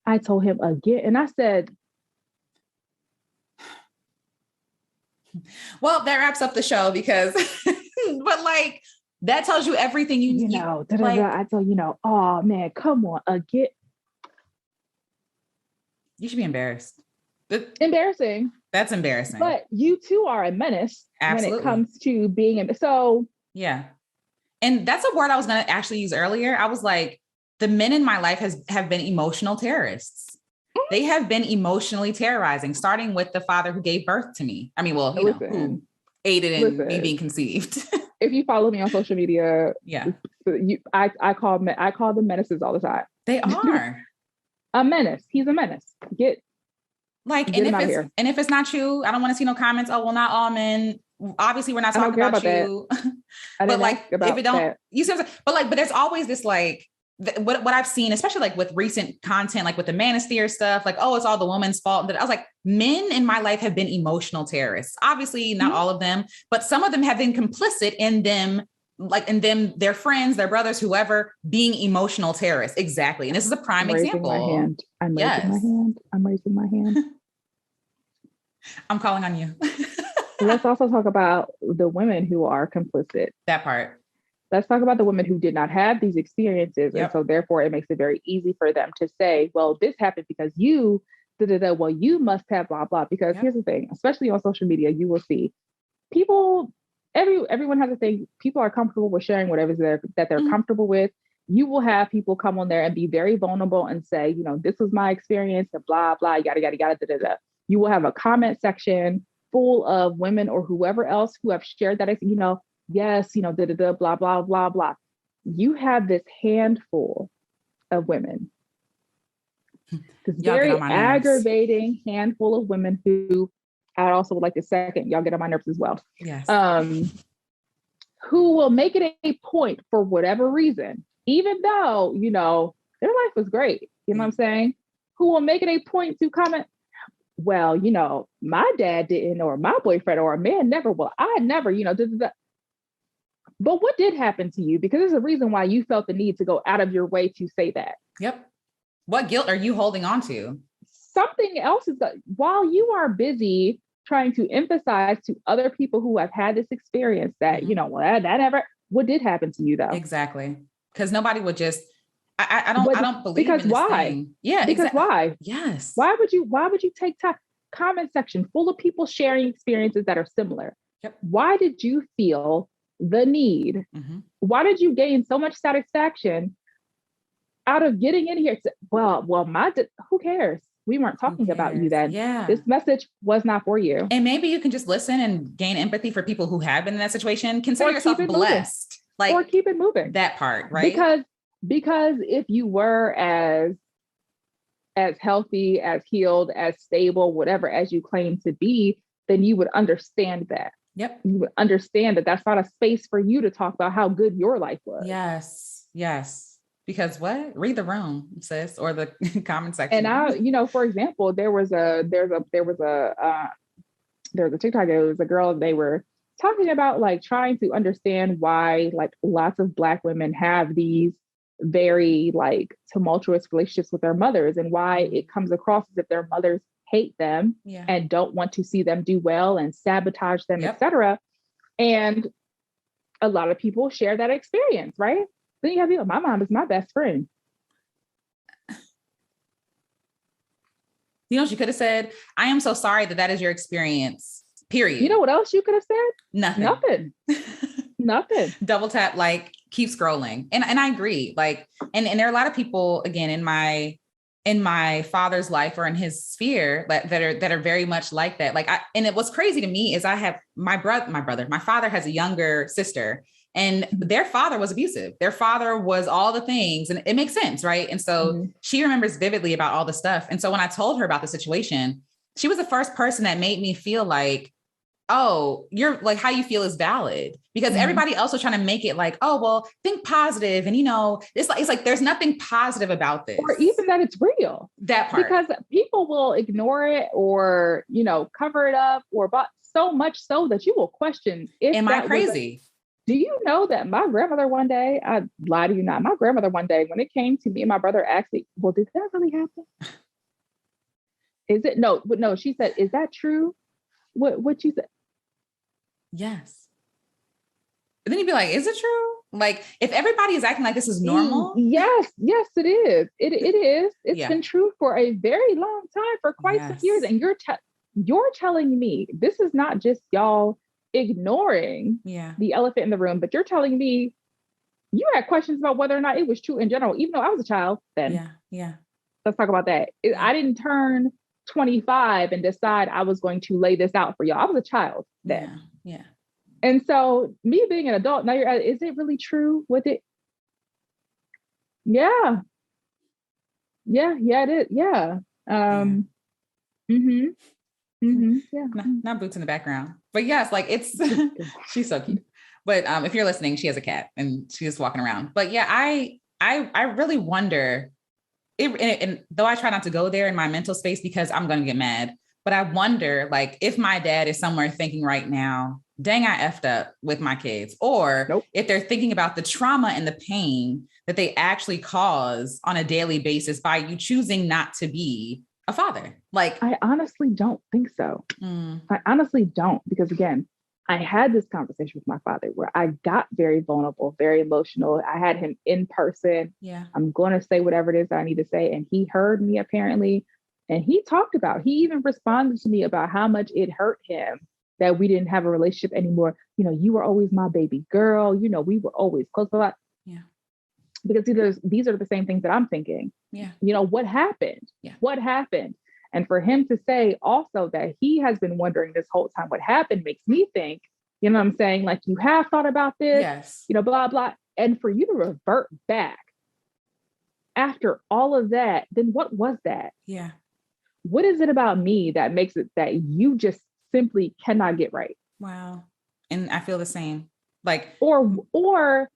I told him again. And I said, well, that wraps up the show because, but like, that tells you everything like, I told, oh man, come on, again. You should be embarrassed. Embarrassing. That's embarrassing. But you too are a menace. Absolutely. When it comes to being so. Yeah. And that's a word I was going to actually use earlier. I was like, the men in my life have been emotional terrorists. They have been emotionally terrorizing, starting with the father who gave birth to me. I mean, well, who aided in me being conceived. If you follow me on social media, yeah, I call them menaces all the time. They are a menace. He's a menace. Get him out of here. And if it's not true, I don't want to see no comments. Oh, well, not all men. Obviously, we're not talking about you. But like, if it don't, you see what I'm saying? But there's always this like. What I've seen, especially like with recent content, like with the manosphere stuff, like, oh, it's all the woman's fault. That I was like, men in my life have been emotional terrorists. Obviously, not all of them, but some of them have been complicit in them, their friends, their brothers, whoever, being emotional terrorists. Exactly. And this is a prime example. I'm raising my hand. I'm calling on you. Let's also talk about the women who are complicit. That part. Let's talk about the women who did not have these experiences. Yep. And so therefore it makes it very easy for them to say, well, this happened because you, well, you must have blah, blah. Because here's the thing, especially on social media, you will see people, everyone has a thing. People are comfortable with sharing whatever that they're comfortable with. You will have people come on there and be very vulnerable and say, this was my experience and blah, blah, yada, yada, yada. You will have a comment section full of women or whoever else who have shared that, yes, blah, blah, blah, blah. You have this handful of women, this very aggravating handful of women who I also would like to second, y'all get on my nerves as well. Yes. Who will make it a point for whatever reason, even though, their life was great. You know what I'm saying? Who will make it a point to comment, well, my dad didn't, or my boyfriend or a man never, well, I never, But what did happen to you? Because there's a reason why you felt the need to go out of your way to say that. Yep. What guilt are you holding on to? Something else is that while you are busy trying to emphasize to other people who have had this experience that, well, that never, what did happen to you though? Exactly. Because nobody would just, I don't believe because in this why? Thing. Yeah. Because why? Yes. Why would you take time? Comment section full of people sharing experiences that are similar. Yep. Why did you feel the need? Why did you gain so much satisfaction out of getting in here? Who cares? We weren't talking about you then. Yeah. This message was not for you. And maybe you can just listen and gain empathy for people who have been in that situation. Consider yourself blessed. Or keep it moving. That part, right? Because if you were as healthy, as healed, as stable, whatever as you claim to be, then you would understand that. Yep. You would understand that that's not a space for you to talk about how good your life was. Yes. Yes. Because what? Read the room, sis, or the comment section. And for example, there was a TikTok. It was a girl. They were talking about like trying to understand why like lots of Black women have these very like tumultuous relationships with their mothers, and why it comes across as if their mothers hate them and don't want to see them do well and sabotage them, etc. And a lot of people share that experience, right? Then you have people, my mom is my best friend. You know what you could have said? I am so sorry that is your experience, period. You know what else you could have said? Nothing. Nothing. Double tap, like keep scrolling. And I agree. Like, and there are a lot of people, again, in my father's life or in his sphere that are very much like that. Like and it was crazy to me is I have my father has a younger sister, and their father was abusive. Their father was all the things, and it makes sense. Right. And so she remembers vividly about all the stuff. And so when I told her about the situation, she was the first person that made me feel like, oh, you're like, how you feel is valid, because everybody else was trying to make it like, oh, well, think positive. And, it's like, there's nothing positive about this. Or even that it's real. That part. Because people will ignore it or, cover it up, but so much so that you will question if am I crazy? Do you know that my grandmother one day, I lie to you not, my grandmother one day, when it came to me and my brother asked me, well, did that really happen? Is it? No, she said, is that true? What you said? Yes. And then you'd be like, is it true? Like, if everybody is acting like this is normal. Yes, it is. It is. It's been true for a very long time, for quite some years. And you're telling me this is not just y'all ignoring the elephant in the room, but you're telling me you had questions about whether or not it was true in general, even though I was a child then. Yeah. Let's talk about that. I didn't turn 25 and decide I was going to lay this out for y'all. I was a child then. Yeah. And so me being an adult, now is it really true with it? Yeah, it is. Yeah. Yeah. Not boots in the background, but yes, like she's so cute. But if you're listening, she has a cat and she's just walking around. But yeah, I really wonder and though I try not to go there in my mental space because I'm going to get mad, but I wonder, like, if my dad is somewhere thinking right now, dang, I effed up with my kids, or if they're thinking about the trauma and the pain that they actually cause on a daily basis by you choosing not to be a father. Like, I honestly don't think so. I honestly don't, because again, I had this conversation with my father where I got very vulnerable, very emotional. I had him in person. Yeah. I'm going to say whatever it is that I need to say. And he heard me apparently. And he even responded to me about how much it hurt him that we didn't have a relationship anymore. You were always my baby girl. We were always close a lot. Yeah. Because these are the same things that I'm thinking. Yeah. What happened? Yeah. What happened? And for him to say also that he has been wondering this whole time what happened makes me think, what I'm saying? Like, you have thought about this, yes. Blah, blah. And for you to revert back after all of that, then what was that? Yeah. What is it about me that makes it that you just simply cannot get right? Wow. And I feel the same. Like, or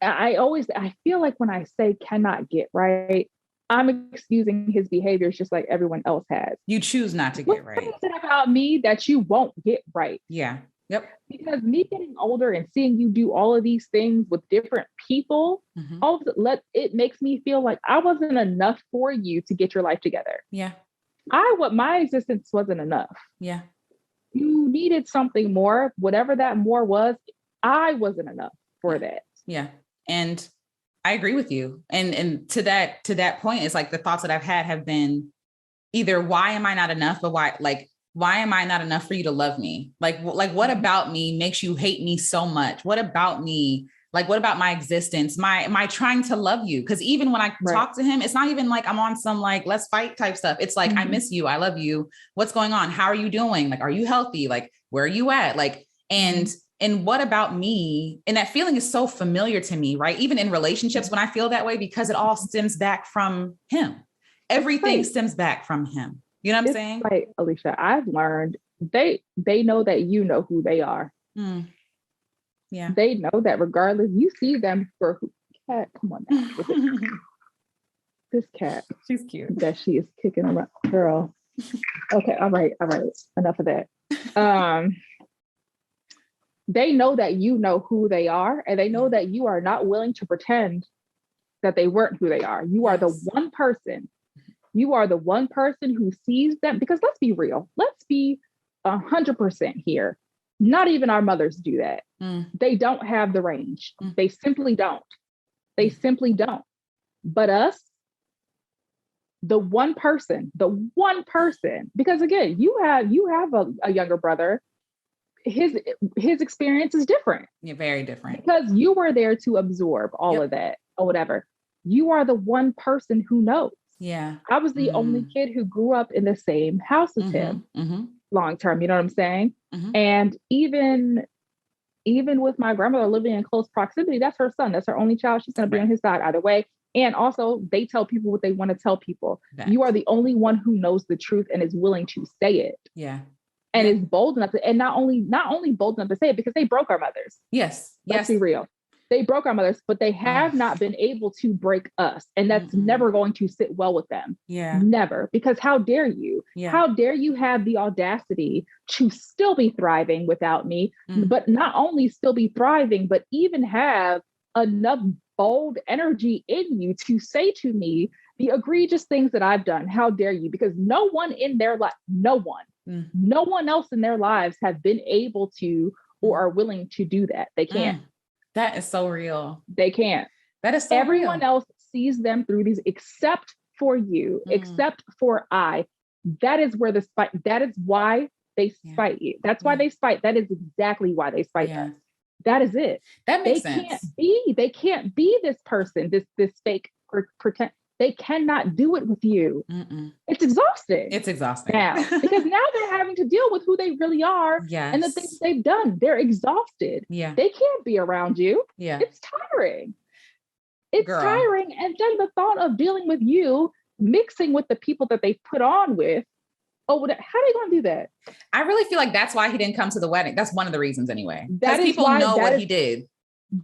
I feel like when I say cannot get right, I'm excusing his behaviors just like everyone else has. You choose not to get right. What is it about me that you won't get right? Yeah. Yep. Because me getting older and seeing you do all of these things with different people, it makes me feel like I wasn't enough for you to get your life together. Yeah. My existence wasn't enough. Yeah. You needed something more, whatever that more was. I wasn't enough for that. Yeah. And I agree with you. And to that point, it's like the thoughts that I've had have been either why am I not enough, but why am I not enough for you to love me? Like what about me makes you hate me so much? What about me? Like, what about my existence? My trying to love you? Because even when I talk to him, it's not even like I'm on some like, let's fight type stuff. It's like, I miss you. I love you. What's going on? How are you doing? Like, are you healthy? Like, where are you at? Like, and what about me? And that feeling is so familiar to me, right? Even in relationships, when I feel that way, because it all stems back from him. Everything stems back from him. You know what I'm saying? Right, Alicia, I've learned they know that you know who they are. Yeah. They know that regardless, you see them for who. Cat, come on now. This cat. She's cute. That she is kicking around. Girl. Okay, all right. Enough of that. They know that you know who they are, and they know that you are not willing to pretend that they weren't who they are. You are the one person. You are the one person who sees them, because let's be real. Let's be 100% here. Not even our mothers do that. They don't have the range. They simply don't. But us, the one person, because again, you have a younger brother. His experience is different. Yeah, very different. Because you were there to absorb all of that or whatever. You are the one person who knows. Yeah. I was the only kid who grew up in the same house as him long term. You know what I'm saying? And even with my grandmother living in close proximity, that's her son. That's her only child. She's going to be on his side either way. And also they tell people what they want to tell people. You are the only one who knows the truth and is willing to say it. Yeah. and is bold enough to, and not only bold enough to say it because they broke our mothers. Yes. Let's be real. They broke our mothers, but they have not been able to break us. And that's never going to sit well with them. Yeah. Never. Because how dare you? Yeah. How dare you have the audacity to still be thriving without me, but not only still be thriving, but even have enough bold energy in you to say to me the egregious things that I've done. How dare you? Because no one in their life, no one else in their lives have been able to or are willing to do that. They can't. That is so real. They can't. That is so Everyone real. else sees them through these, except for you, except for I. That is where the spite, that is why they spite you. That's why they spite. That is exactly why they spite us. That is it. That makes sense. They can't be this person, this fake pretend. They cannot do it with you. It's exhausting. It's exhausting. Now, because now they're having to deal with who they really are and the things they've done. They're exhausted. Yeah. They can't be around you. Yeah. It's tiring. It's tiring. And then the thought of dealing with you, mixing with the people that they put on with, how are they going to do that? I really feel like that's why he didn't come to the wedding. That's one of the reasons anyway. Because people know what he did.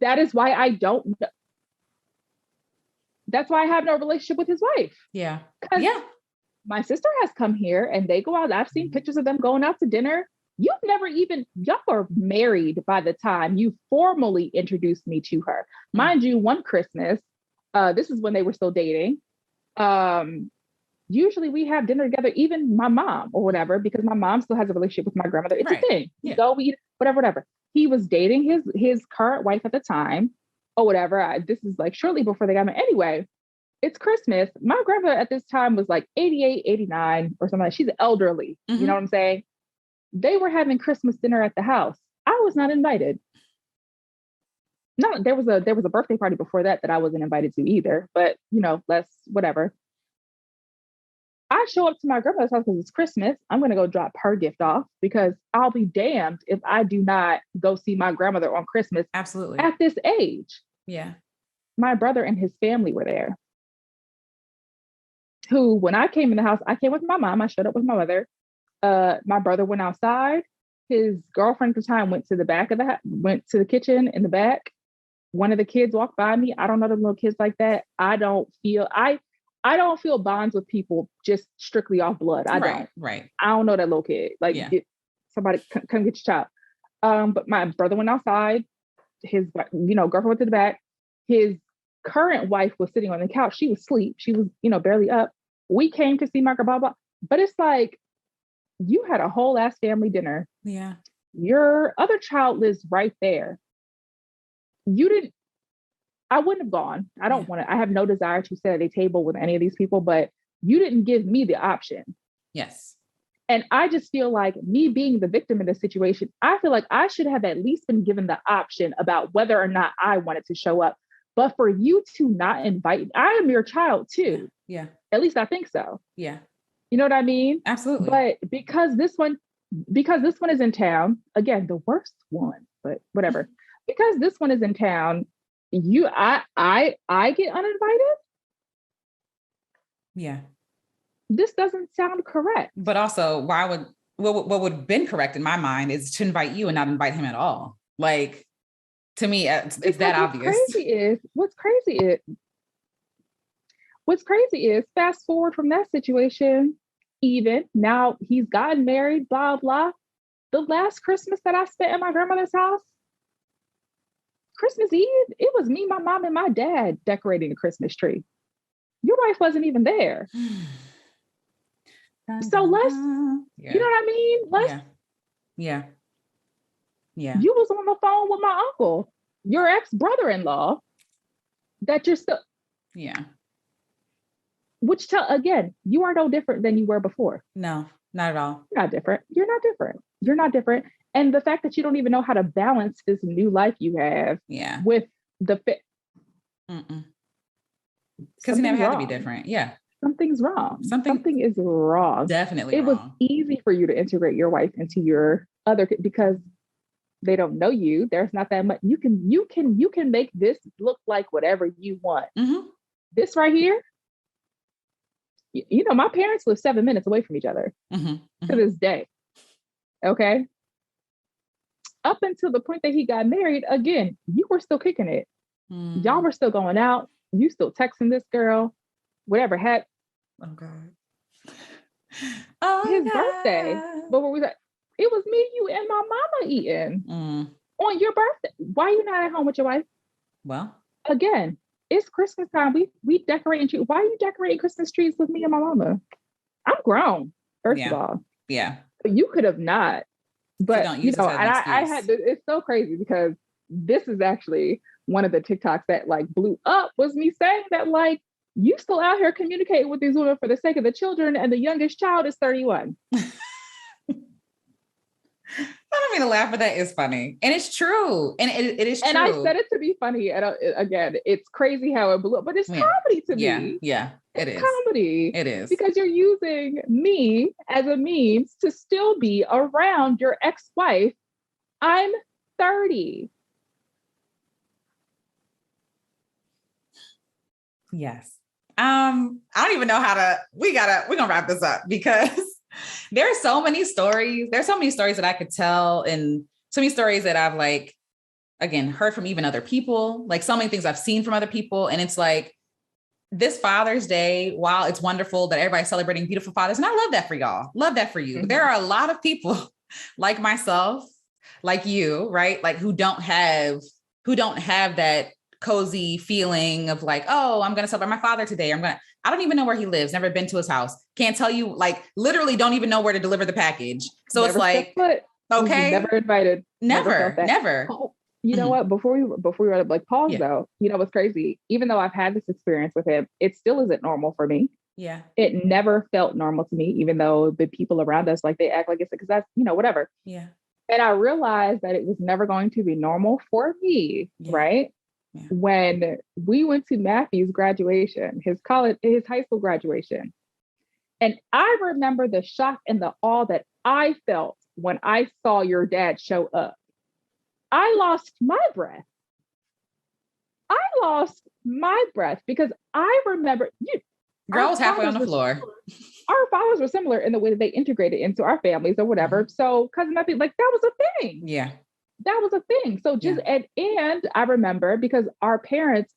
That is why I don't. That's why I have no relationship with his wife. Yeah. Yeah. My sister has come here and they go out. I've seen pictures of them going out to dinner. Y'all are married by the time you formally introduced me to her. Mind you, one Christmas, this is when they were still dating. Usually we have dinner together, even my mom or whatever, because my mom still has a relationship with my grandmother. It's a thing. You go, we eat, whatever. He was dating his current wife at the time or whatever. This is like shortly before they got married. Anyway, it's Christmas. My grandmother at this time was like 88, 89 or something. She's elderly. You know what I'm saying? They were having Christmas dinner at the house. I was not invited. No, there was a birthday party before that I wasn't invited to either, but whatever. I show up to my grandmother's house because it's Christmas. I'm going to go drop her gift off because I'll be damned if I do not go see my grandmother on Christmas. Absolutely. At this age. Yeah. My brother and his family were there. Who, when I came in the house, I came with my mom. I showed up with my mother. My brother went outside. His girlfriend at the time went to the kitchen in the back. One of the kids walked by me. I don't know the little kids like that. I don't feel bonds with people just strictly off blood. I don't. Right. I don't know that little kid. Like, somebody come get your child. But my brother went outside. His girlfriend went to the back. His current wife was sitting on the couch. She was asleep. She was barely up. We came to see Mark, blah, blah. But it's like, you had a whole ass family dinner. Yeah. Your other child lives right there. I wouldn't have gone. I don't want to. I have no desire to sit at a table with any of these people, but you didn't give me the option. Yes. And I just feel like me being the victim in this situation, I feel like I should have at least been given the option about whether or not I wanted to show up. But for you to not invite, I am your child too. Yeah. At least I think so. Yeah. You know what I mean? Absolutely. But because this one is in town, again, the worst one, but whatever. Because this one is in town, I get uninvited. Yeah. This doesn't sound correct. But also, what would have been correct in my mind is to invite you and not invite him at all. Like, to me, it's that obvious. What's crazy is fast forward from that situation, even now he's gotten married, blah, blah. The last Christmas that I spent at my grandmother's house, Christmas Eve, it was me, my mom, and my dad decorating the Christmas tree. Your wife wasn't even there. So let's, you know what I mean? Yeah. You was on the phone with my uncle, your ex-brother-in-law, that you're still. Yeah. Which again, you are no different than you were before. No, not at all. You're not different. You're not different. And the fact that you don't even know how to balance this new life you have with the fit. Because you never had to be different. Yeah. Something's wrong. Something is wrong. Definitely wrong. It was easy for you to integrate your wife into your other, because they don't know you. There's not that much. You can make this look like whatever you want. This right here, my parents live 7 minutes away from each other to this day. Okay. Up until the point that he got married, again, you were still kicking it. Y'all were still going out. You still texting this girl, whatever. Had Oh God. his birthday. But what was that? It was me, you, and my mama eating on your birthday. Why are you not at home with your wife? Well, again, it's Christmas time. We decorating trees. Why are you decorating Christmas trees with me and my mama? I'm grown, first of all. Yeah. You could have not. But, so don't use this as and an I had to, it's so crazy because this is actually one of the TikToks that like blew up was me saying that like, you still out here communicating with these women for the sake of the children and the youngest child is 31. I don't mean to laugh, but that is funny. And it's true. And it is true. And I said it to be funny. And again, it's crazy how it blew up, but it's comedy to me. Yeah, it's comedy. It is. Because you're using me as a means to still be around your ex-wife. I'm 30. Yes. I don't even know how to, we're gonna wrap this up because there are so many stories. There's so many stories that I could tell and so many stories that I've like, again, heard from even other people, like so many things I've seen from other people. And it's like this Father's Day, while it's wonderful that everybody's celebrating beautiful fathers. And I love that for y'all. Love that for you. Mm-hmm. There are a lot of people like myself, like you, right? Like who don't have that cozy feeling of like, oh, I'm going to celebrate my father today. I don't even know where he lives. Never been to his house. Can't tell you, like literally don't even know where to deliver the package. So never it's like, okay. Never invited. Never. Oh, you know what? Before we were like pause though, you know what's crazy? Even though I've had this experience with him, it still isn't normal for me. Yeah. It never felt normal to me, even though the people around us, like they act like it's because that's, whatever. Yeah. And I realized that it was never going to be normal for me. Right. Yeah. When we went to Matthew's graduation, his high school graduation. And I remember the shock and the awe that I felt when I saw your dad show up. I lost my breath. Because I remember Girl was halfway on the floor. Our fathers were similar in the way that they integrated into our families or whatever. Mm-hmm. So cousin Matthew, like that was a thing. Yeah. That was a thing. So just, and I remember because our parents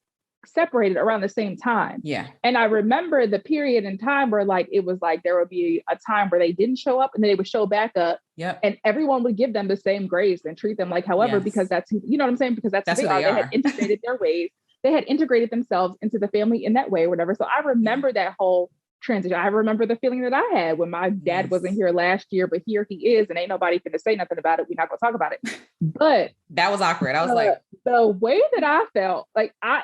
separated around the same time. Yeah. And I remember the period in time where like, it was like, there would be a time where they didn't show up and then they would show back up. Yep. And everyone would give them the same grace and treat them like, however, because that's who, you know what I'm saying? Because that's who they are. They had integrated their ways. They had integrated themselves into the family in that way, or whatever. So I remember that whole transition. I remember the feeling that I had when my dad wasn't here last year, but here he is, and ain't nobody finna say nothing about it. We're not gonna talk about it. But that was awkward. I was like, the way that I felt, like I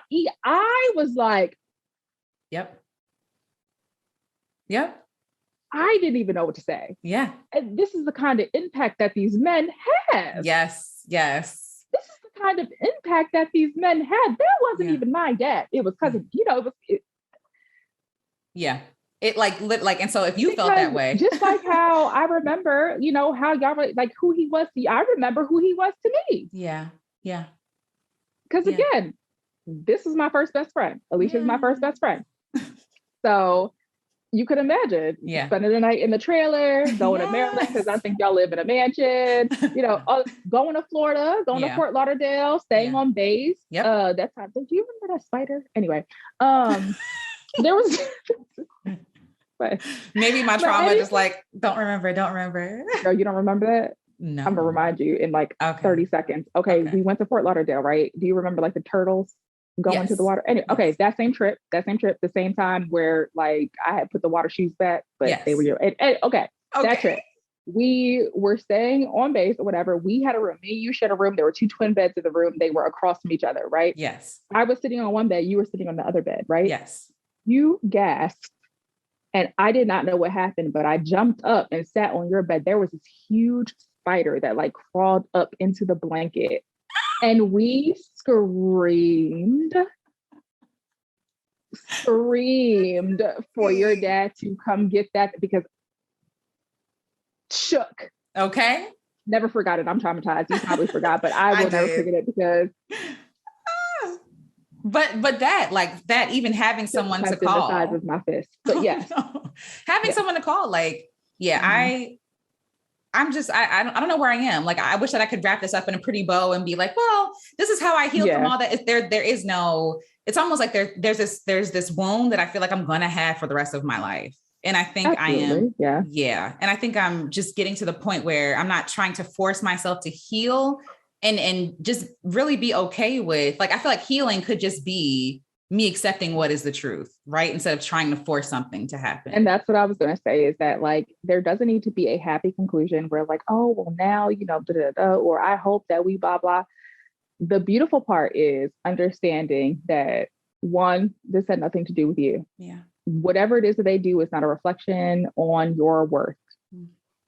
was like, yep. I didn't even know what to say. Yeah. And this is the kind of impact that these men have. Yes. This is the kind of impact that these men had. That wasn't even my dad. It was cousin, Yeah. It like, and so if you felt that way, just like how I remember, how y'all were like who he was to you, I remember who he was to me. Yeah. Because again, this is my first best friend. Alicia is my first best friend. So you could imagine spending the night in the trailer, going to Maryland, because I think y'all live in a mansion, going to Florida, going to Fort Lauderdale, staying on base. Yep. That time. Do you remember that spider? Anyway, there was but maybe my trauma just like don't remember. No, you don't remember that? No. I'm gonna remind you in like 30 seconds. Okay, we went to Fort Lauderdale, right? Do you remember like the turtles going to the water? Anyway, okay, that same trip, the same time where like I had put the water shoes back, but they were okay, that trip. We were staying on base or whatever. We had a room. Me and you shared a room. There were 2 twin beds in the room. They were across from each other, right? Yes. I was sitting on one bed. You were sitting on the other bed, right? Yes. You gasped. And I did not know what happened, but I jumped up and sat on your bed. There was this huge spider that like crawled up into the blanket. And we screamed for your dad to come get that because shook. Okay. Never forgot it. I'm traumatized. You probably forgot, but I will never forget it because But that even having someone to call the size of my fist. But yes, having someone to call, like, I don't know where I am. Like, I wish that I could wrap this up in a pretty bow and be like, well, this is how I healed from all that. There is no, it's almost like there's this wound that I feel like I'm going to have for the rest of my life. And I think I am. Yeah. And I think I'm just getting to the point where I'm not trying to force myself to heal and just really be okay with, like, I feel like healing could just be me accepting what is the truth, right? Instead of trying to force something to happen. And that's what I was going to say, is that, like, there doesn't need to be a happy conclusion where, like, oh, well, now, you know, or I hope that we blah, blah. The beautiful part is understanding that, one, this had nothing to do with you. Yeah. Whatever it is that they do is not a reflection on your worth.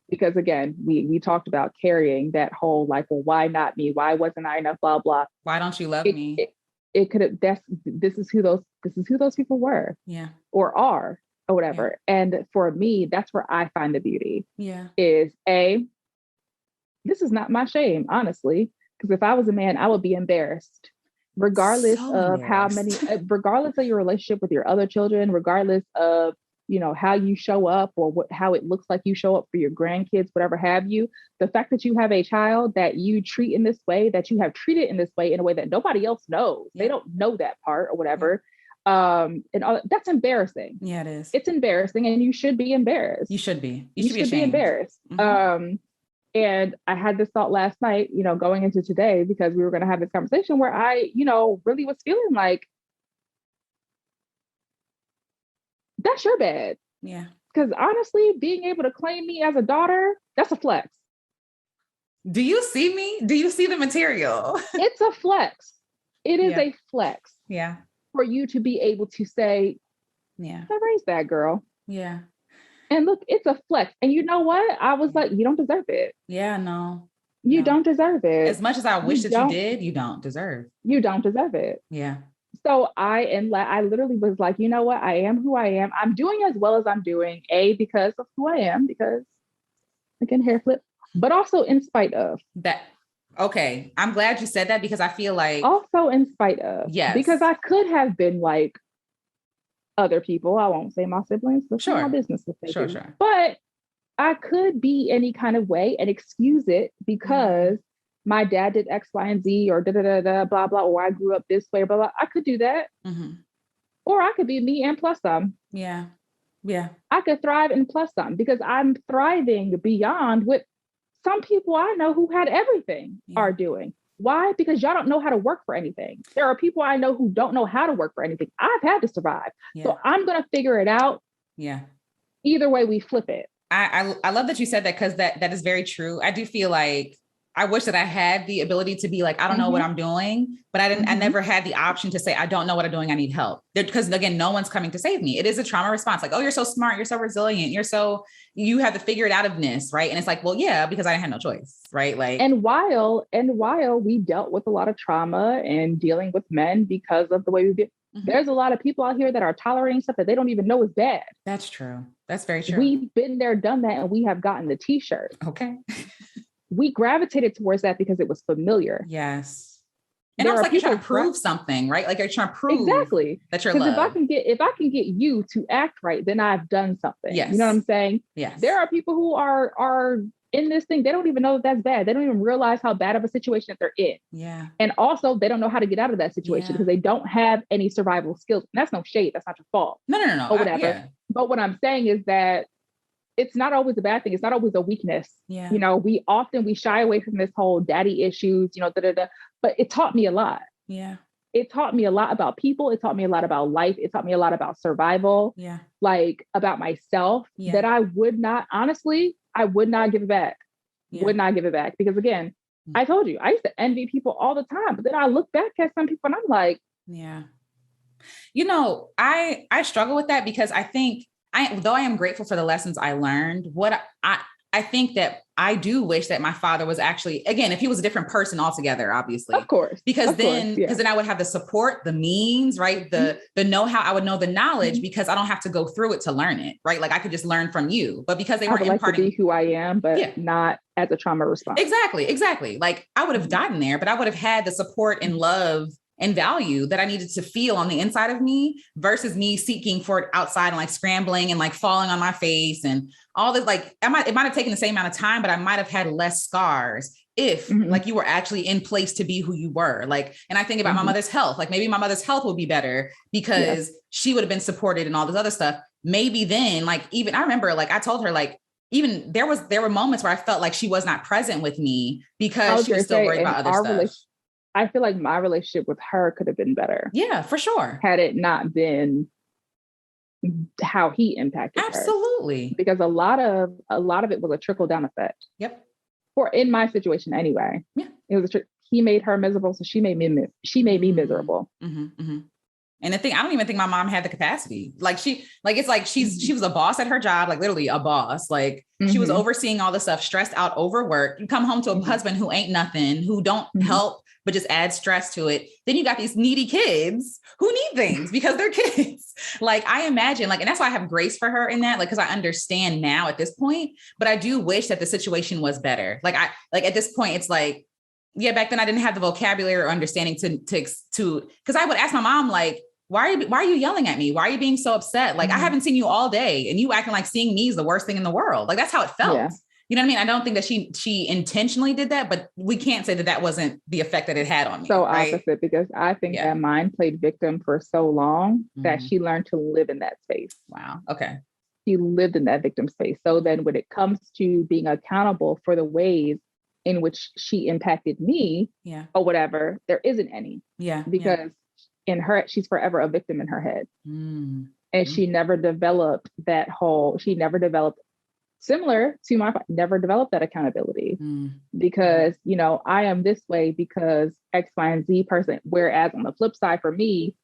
Because again, we talked about carrying that whole, like, well, why not me? Why wasn't I enough? Blah, blah. Why don't you love me? It could have, this is who those people were. Yeah. Or are, or whatever. Yeah. And for me, that's where I find the beauty. Yeah. Is this is not my shame, honestly. Because if I was a man, I would be embarrassed. Regardless of how many, regardless of your relationship with your other children, regardless of, you know, how you show up or how it looks like you show up for your grandkids, whatever have you, the fact that you have a child that you treat in this way, that you have treated in this way, in a way that nobody else knows. Yeah. They don't know that part or whatever. Yeah. And all that's embarrassing. Yeah, it is. It's embarrassing, and you should be embarrassed. You should be. You should be embarrassed. Mm-hmm. And I had this thought last night, you know, going into today, because we were going to have this conversation where I, you know, really was feeling like, that's your bad. Yeah. Because honestly, being able to claim me as a daughter, that's a flex. Do you see me? Do you see the material? It's a flex. It is a flex. Yeah. For you to be able to say, yeah, I raised that girl. Yeah. And look, it's a flex. And you know what? I was like, you don't deserve it. Yeah, no. You don't deserve it. As much as I wish that you did, you don't deserve. You don't deserve it. Yeah. So I literally was like, you know what? I am who I am. I'm doing as well as I'm doing, because of who I am, because, again, hair flip, but also in spite of that. Okay. I'm glad you said that, because I feel like also in spite of, yes, because I could have been like other people. I won't say my siblings, but sure, my business with them. Sure. But I could be any kind of way and excuse it because my dad did X, Y, and Z, or blah, blah, or I grew up this way, blah, blah. I could do that. Mm-hmm. Or I could be me and plus some. Yeah. Yeah. I could thrive and plus some, because I'm thriving beyond what some people I know who had everything are doing. Why? Because y'all don't know how to work for anything. There are people I know who don't know how to work for anything. I've had to survive. Yeah. So I'm going to figure it out. Yeah. Either way we flip it. I love that you said that, because that is very true. I do feel like I wish that I had the ability to be like, I don't know what I'm doing, but I never had the option to say, I don't know what I'm doing. I need help. Because again, no one's coming to save me. It is a trauma response. Like, oh, you're so smart. You're so resilient. You have the figure it out of-ness. Right. And it's like, well, yeah, because I had no choice. Right. Like, and while we dealt with a lot of trauma and dealing with men because of the way we did, there's a lot of people out here that are tolerating stuff that they don't even know is bad. That's true. That's very true. We've been there, done that, and we have gotten the t-shirt. Okay. We gravitated towards that because it was familiar. Yes. And it's like you're trying to prove something, right? Like you're trying to prove exactly that you're loved. If I can get you to act right, then I've done something. Yes. You know what I'm saying? Yes. There are people who are in this thing. They don't even know that that's bad. They don't even realize how bad of a situation that they're in. Yeah. And also they don't know how to get out of that situation because they don't have any survival skills. And that's no shade. That's not your fault. No. Or whatever. But what I'm saying is that it's not always a bad thing. It's not always a weakness. Yeah. You know, we shy away from this whole daddy issues, you know, but it taught me a lot. Yeah. It taught me a lot about people. It taught me a lot about life. It taught me a lot about survival. Yeah. Like about myself that I would not give it back. Yeah. Would not give it back. Because again, I told you, I used to envy people all the time, but then I look back at some people and I'm like, yeah. You know, I struggle with that because I think though I am grateful for the lessons I learned, I think that I do wish that my father was actually, again, if he was a different person altogether, obviously, of course, because then I would have the support, the means, right. The know-how, I would know the knowledge because I don't have to go through it to learn it. Right. Like I could just learn from you, but because they weren't imparting, to be who I am, but not as a trauma response. Exactly. Like I would have gotten there, but I would have had the support and love and value that I needed to feel on the inside of me versus me seeking for it outside and like scrambling and like falling on my face and all this. Like it might have taken the same amount of time, but I might have had less scars if like you were actually in place to be who you were. Like, and I think about my mother's health, like maybe my mother's health would be better because she would have been supported and all this other stuff. Maybe then, like, even I remember, like I told her, like, even there were moments where I felt like she was not present with me because she was still worried about other stuff. I feel like my relationship with her could have been better. Yeah, for sure. Had it not been how he impacted her. Absolutely. Because a lot of it was a trickle down effect. Yep. Or in my situation anyway. Yeah. It was he made her miserable, so she made me miserable. And the thing, I don't even think my mom had the capacity. Like she was a boss at her job, like literally a boss. Like she was overseeing all this stuff, stressed out, overworked. You come home to a husband who ain't nothing, who don't help, but just add stress to it. Then you got these needy kids who need things because they're kids. Like I imagine, like, and that's why I have grace for her in that, like, cause I understand now at this point, but I do wish that the situation was better. Like at this point, it's like, yeah, back then I didn't have the vocabulary or understanding to, cause I would ask my mom, like, why are you yelling at me? Why are you being so upset? Like, I haven't seen you all day and you acting like seeing me is the worst thing in the world. Like, that's how it felt. Yeah. You know what I mean? I don't think that she intentionally did that, but we can't say that wasn't the effect that it had on me. So right? Opposite, because I think that mine played victim for so long that she learned to live in that space. Wow. Okay. She lived in that victim space. So then when it comes to being accountable for the ways in which she impacted me or whatever, there isn't any. Yeah. Because in her, she's forever a victim in her head. And she never developed similar to never developed that accountability because, you know, I am this way because X, Y, and Z person. Whereas on the flip side for me,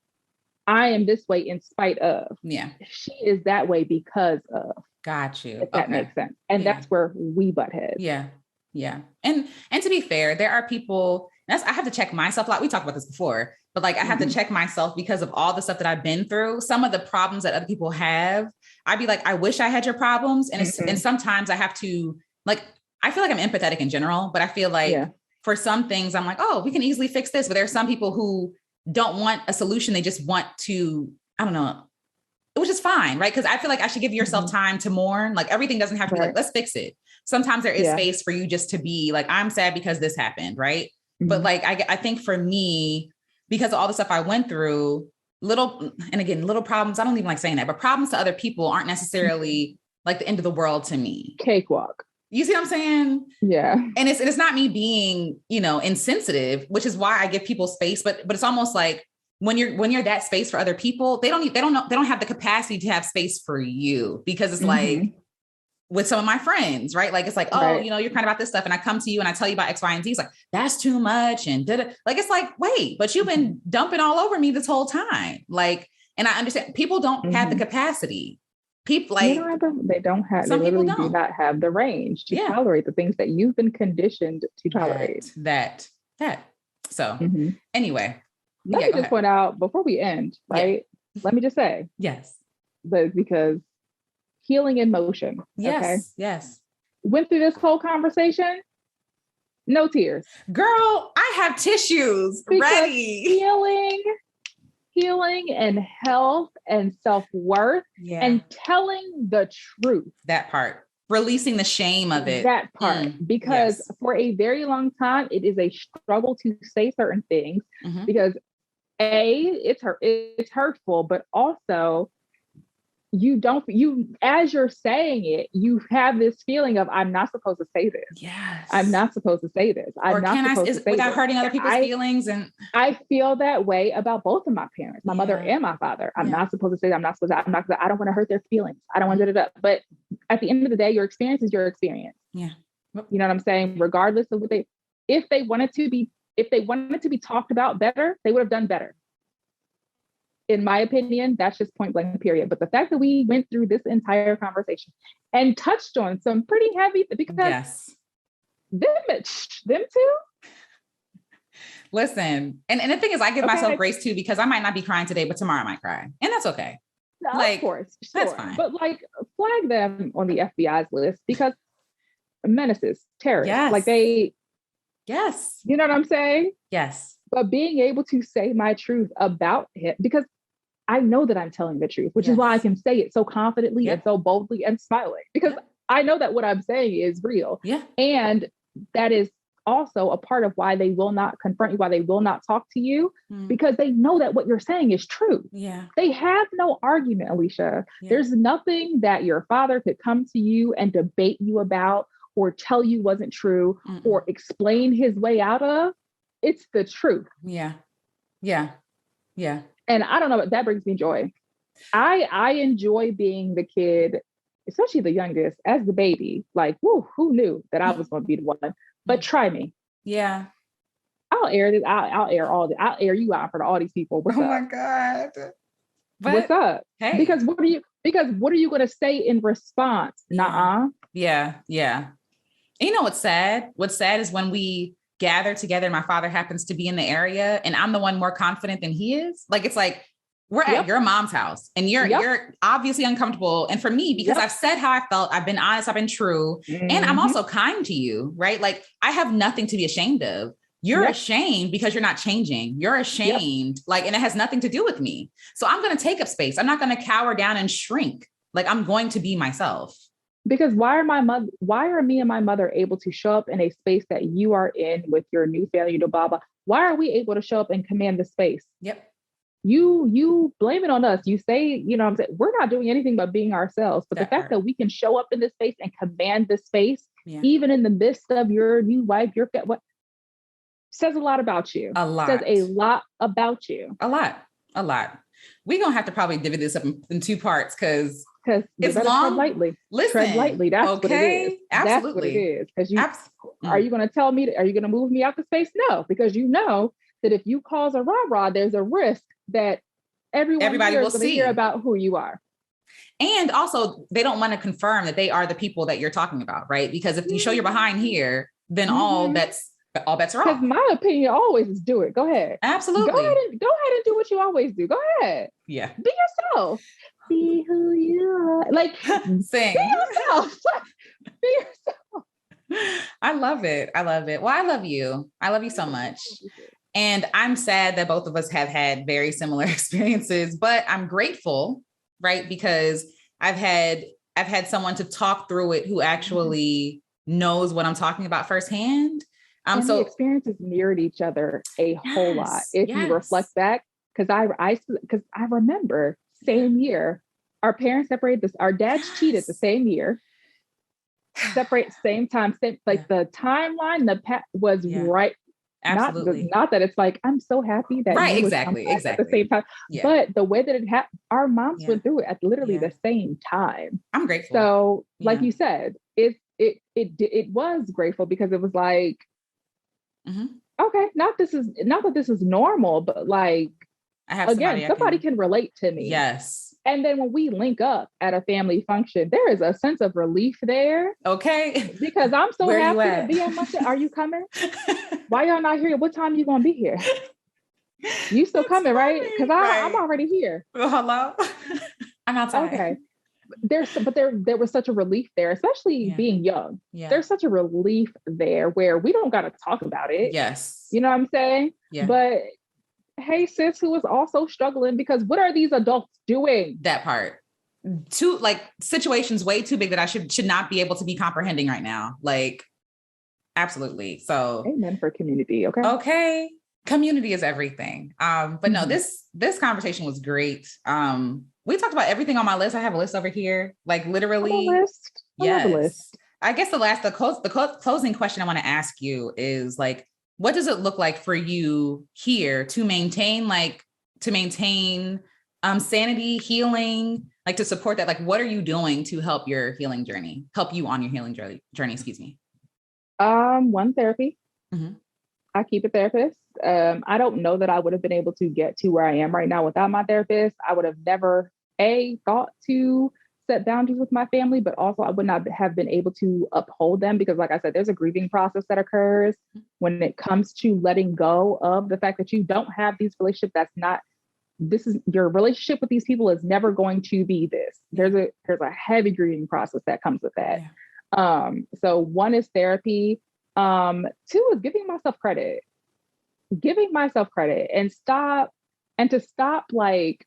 I am this way in spite of. Yeah. She is that way because of. Got you. If that makes sense. And that's where we butt heads. Yeah. Yeah. And to be fair, there are people, I have to check myself a lot. We talked about this before, but like, I have to check myself because of all the stuff that I've been through. Some of the problems that other people have, I'd be like, I wish I had your problems. And and sometimes I have to, like, I feel like I'm empathetic in general, but I feel like for some things I'm like, oh, we can easily fix this. But there are some people who don't want a solution. They just want to, I don't know, which is fine. Right. Cause I feel like I should give yourself time to mourn. Like everything doesn't have to be like, let's fix it. Sometimes there is space for you just to be like, I'm sad because this happened. Right. But like, I think for me, because of all the stuff I went through, little problems, I don't even like saying that, but problems to other people aren't necessarily like the end of the world to me. Cakewalk. You see what I'm saying? Yeah. And it's not me being, you know, insensitive, which is why I give people space, but it's almost like when you're that space for other people, they don't have the capacity to have space for you because it's like, with some of my friends, right? Like, it's like, oh, you know, you're crying about this stuff. And I come to you and I tell you about X, Y, and Z. It's like, that's too much. And like, it's like, wait, but you've been dumping all over me this whole time. Like, and I understand people don't have the capacity. People like, they literally do not have the range to tolerate the things that you've been conditioned to tolerate. That. So anyway, let me just point out before we end, right? Let me just say, but because healing in motion. Yes. Okay? Yes. Went through this whole conversation. No tears. Girl, I have tissues ready. Healing and health and self-worth and telling the truth. That part. Releasing the shame of it. That part. Because for a very long time, it is a struggle to say certain things because it's hurtful, but also as you're saying it, you have this feeling of, I'm not supposed to say this. Yes. I'm not supposed to say this. Without hurting other people's feelings. And I feel that way about both of my parents, my mother and my father. I'm not supposed to say that. I don't want to hurt their feelings. I don't want to but at the end of the day, your experience is your experience. Yeah. You know what I'm saying? Regardless of if they wanted to be talked about better, they would have done better. In my opinion, that's just point blank period. But the fact that we went through this entire conversation and touched on some pretty heavy, because them too. Listen, and the thing is, I give myself grace too, because I might not be crying today, but tomorrow I might cry. And that's okay. No, of course. Sure. That's fine. But like flag them on the FBI's list because menaces, terrorists, you know what I'm saying? Yes. But being able to say my truth about him, because I know that I'm telling the truth, which is why I can say it so confidently and so boldly and smiling, because I know that what I'm saying is real. Yeah. And that is also a part of why they will not confront you, why they will not talk to you, because they know that what you're saying is true. Yeah. They have no argument, Alicia. Yeah. There's nothing that your father could come to you and debate you about or tell you wasn't true or explain his way out of. It's the truth. Yeah. Yeah. Yeah. And I don't know, but that brings me joy. I enjoy being the kid, especially the youngest, as the baby. Like, woo, who knew that I was going to be the one? But try me. Yeah. I'll air this. I'll air all this. I'll air you out for all these people. What's up? My God. But, what's up? Hey. Because what are you going to say in response? Nuh-uh. Yeah. Yeah. And you know what's sad? What's sad is when we gather together and my father happens to be in the area and I'm the one more confident than he is. Like, it's like, we're at your mom's house and you're obviously uncomfortable. And for me, because I've said how I felt, I've been honest, I've been true. And I'm also kind to you, right? Like, I have nothing to be ashamed of. You're ashamed because you're not changing. You're ashamed. Like, and it has nothing to do with me. So I'm going to take up space. I'm not going to cower down and shrink. Like, I'm going to be myself. Because why are me and my mother able to show up in a space that you are in with your new family, blah, blah. Why are we able to show up and command the space? Yep. You blame it on us. You say, you know what I'm saying? We're not doing anything but being ourselves. But the fact that we can show up in this space and command this space, even in the midst of your new wife, what says a lot about you. A lot. Says a lot about you. A lot. We're going to have to probably divvy this up in two parts because it's long. Tread lightly. Listen. Tread lightly. That's what it is. Absolutely. That's what it is. Because are you going to tell me, are you going to move me out the space? No, because you know that if you cause a rah-rah, there's a risk that everybody will hear about who you are. And also, they don't want to confirm that they are the people that you're talking about, right? Because if you show your behind here, then all bets are off. Because my opinion always is do it. Go ahead. Absolutely. Go ahead and do what you always do. Go ahead. Yeah. Be yourself. Be who you are. Like, sing. Be yourself. Be yourself. I love it. Well, I love you. I love you so much. And I'm sad that both of us have had very similar experiences, but I'm grateful, right? Because I've had someone to talk through it who actually knows what I'm talking about firsthand. And the experiences mirrored each other a whole lot. If you reflect back, because I remember same year, our parents separated. Our dads cheated the same year. Separate same time, like the timeline, was right. Absolutely. Not that it's like, I'm so happy that exactly at the same time, but the way that it happened, our moms went through it at literally the same time. I'm grateful. So, like you said, it was grateful because it was like, okay, not that this is normal, but like, somebody can relate to me. Yes. And then when we link up at a family function, there is a sense of relief there. Okay. Because I'm so happy to be on my set. Are you coming? Why y'all not here? What time you gonna be here? You still coming, right? Because I'm already here. Well, hello. I'm outside. Okay. There was such a relief there, especially being young. Yeah. There's such a relief there where we don't got to talk about it. Yes. You know what I'm saying? Yeah. But hey, sis, who is also struggling because what are these adults doing? That part. Too, like, situations way too big that I should not be able to be comprehending right now. Like, absolutely. So amen for community. Okay. Community is everything. But no, this conversation was great. We talked about everything on my list. I have a list over here. Like, literally. Yes. I guess the closing question I want to ask you is, like, what does it look like for you here to maintain sanity, healing, like to support that? Like, what are you doing to help you on your healing journey, excuse me? One, therapy. I keep a therapist. I don't know that I would have been able to get to where I am right now without my therapist. I would have never thought to set boundaries with my family, but also I would not have been able to uphold them because, like I said, there's a grieving process that occurs when it comes to letting go of the fact that you don't have these relationships. This is your relationship with these people is never going to be this. There's a heavy grieving process that comes with that. So one is therapy. Two is giving myself credit. giving myself credit to stop like,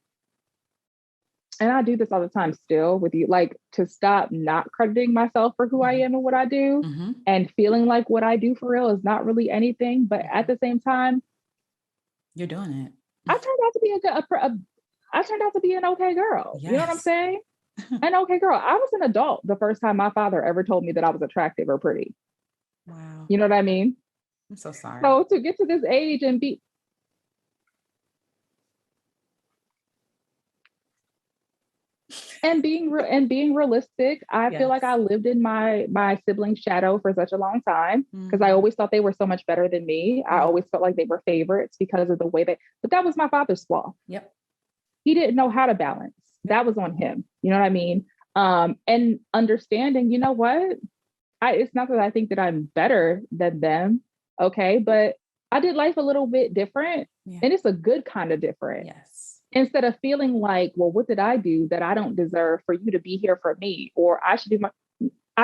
and I do this all the time still with you, like to stop not crediting myself for who I am and what I do, and feeling like what I do for real is not really anything. But at the same time, you're doing it. I turned out to be I turned out to be an okay girl. Yes. You know what I'm saying? An okay girl. I was an adult the first time my father ever told me that I was attractive or pretty. Wow. You know what I mean? I'm so sorry. So to get to this age and be being realistic, I feel like I lived in my sibling's shadow for such a long time because I always thought they were so much better than me. I always felt like they were favorites because of the way but that was my father's flaw. Yep. He didn't know how to balance. That was on him. You know what I mean? And understanding, you know what? It's not that I think that I'm better than them. Okay. But I did life a little bit different, and it's a good kind of different. Yes. Instead of feeling like, well, what did I do that I don't deserve for you to be here for me? Or I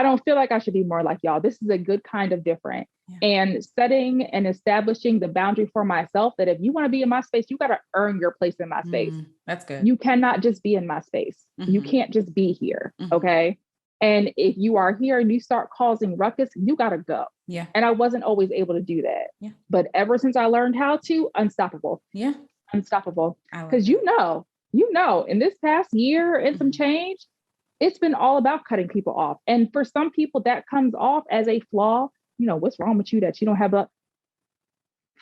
don't feel like I should be more like y'all. This is a good kind of different. And setting and establishing the boundary for myself that if you want to be in my space, you got to earn your place in my space. That's good. You cannot just be in my space. You can't just be here. Okay. And if you are here and you start causing ruckus, you got to go. Yeah. And I wasn't always able to do that. Yeah. But ever since I learned how to, unstoppable. Yeah. Unstoppable. Because you know, in this past year and some change, it's been all about cutting people off. And for some people that comes off as a flaw. You know, what's wrong with you that you don't have a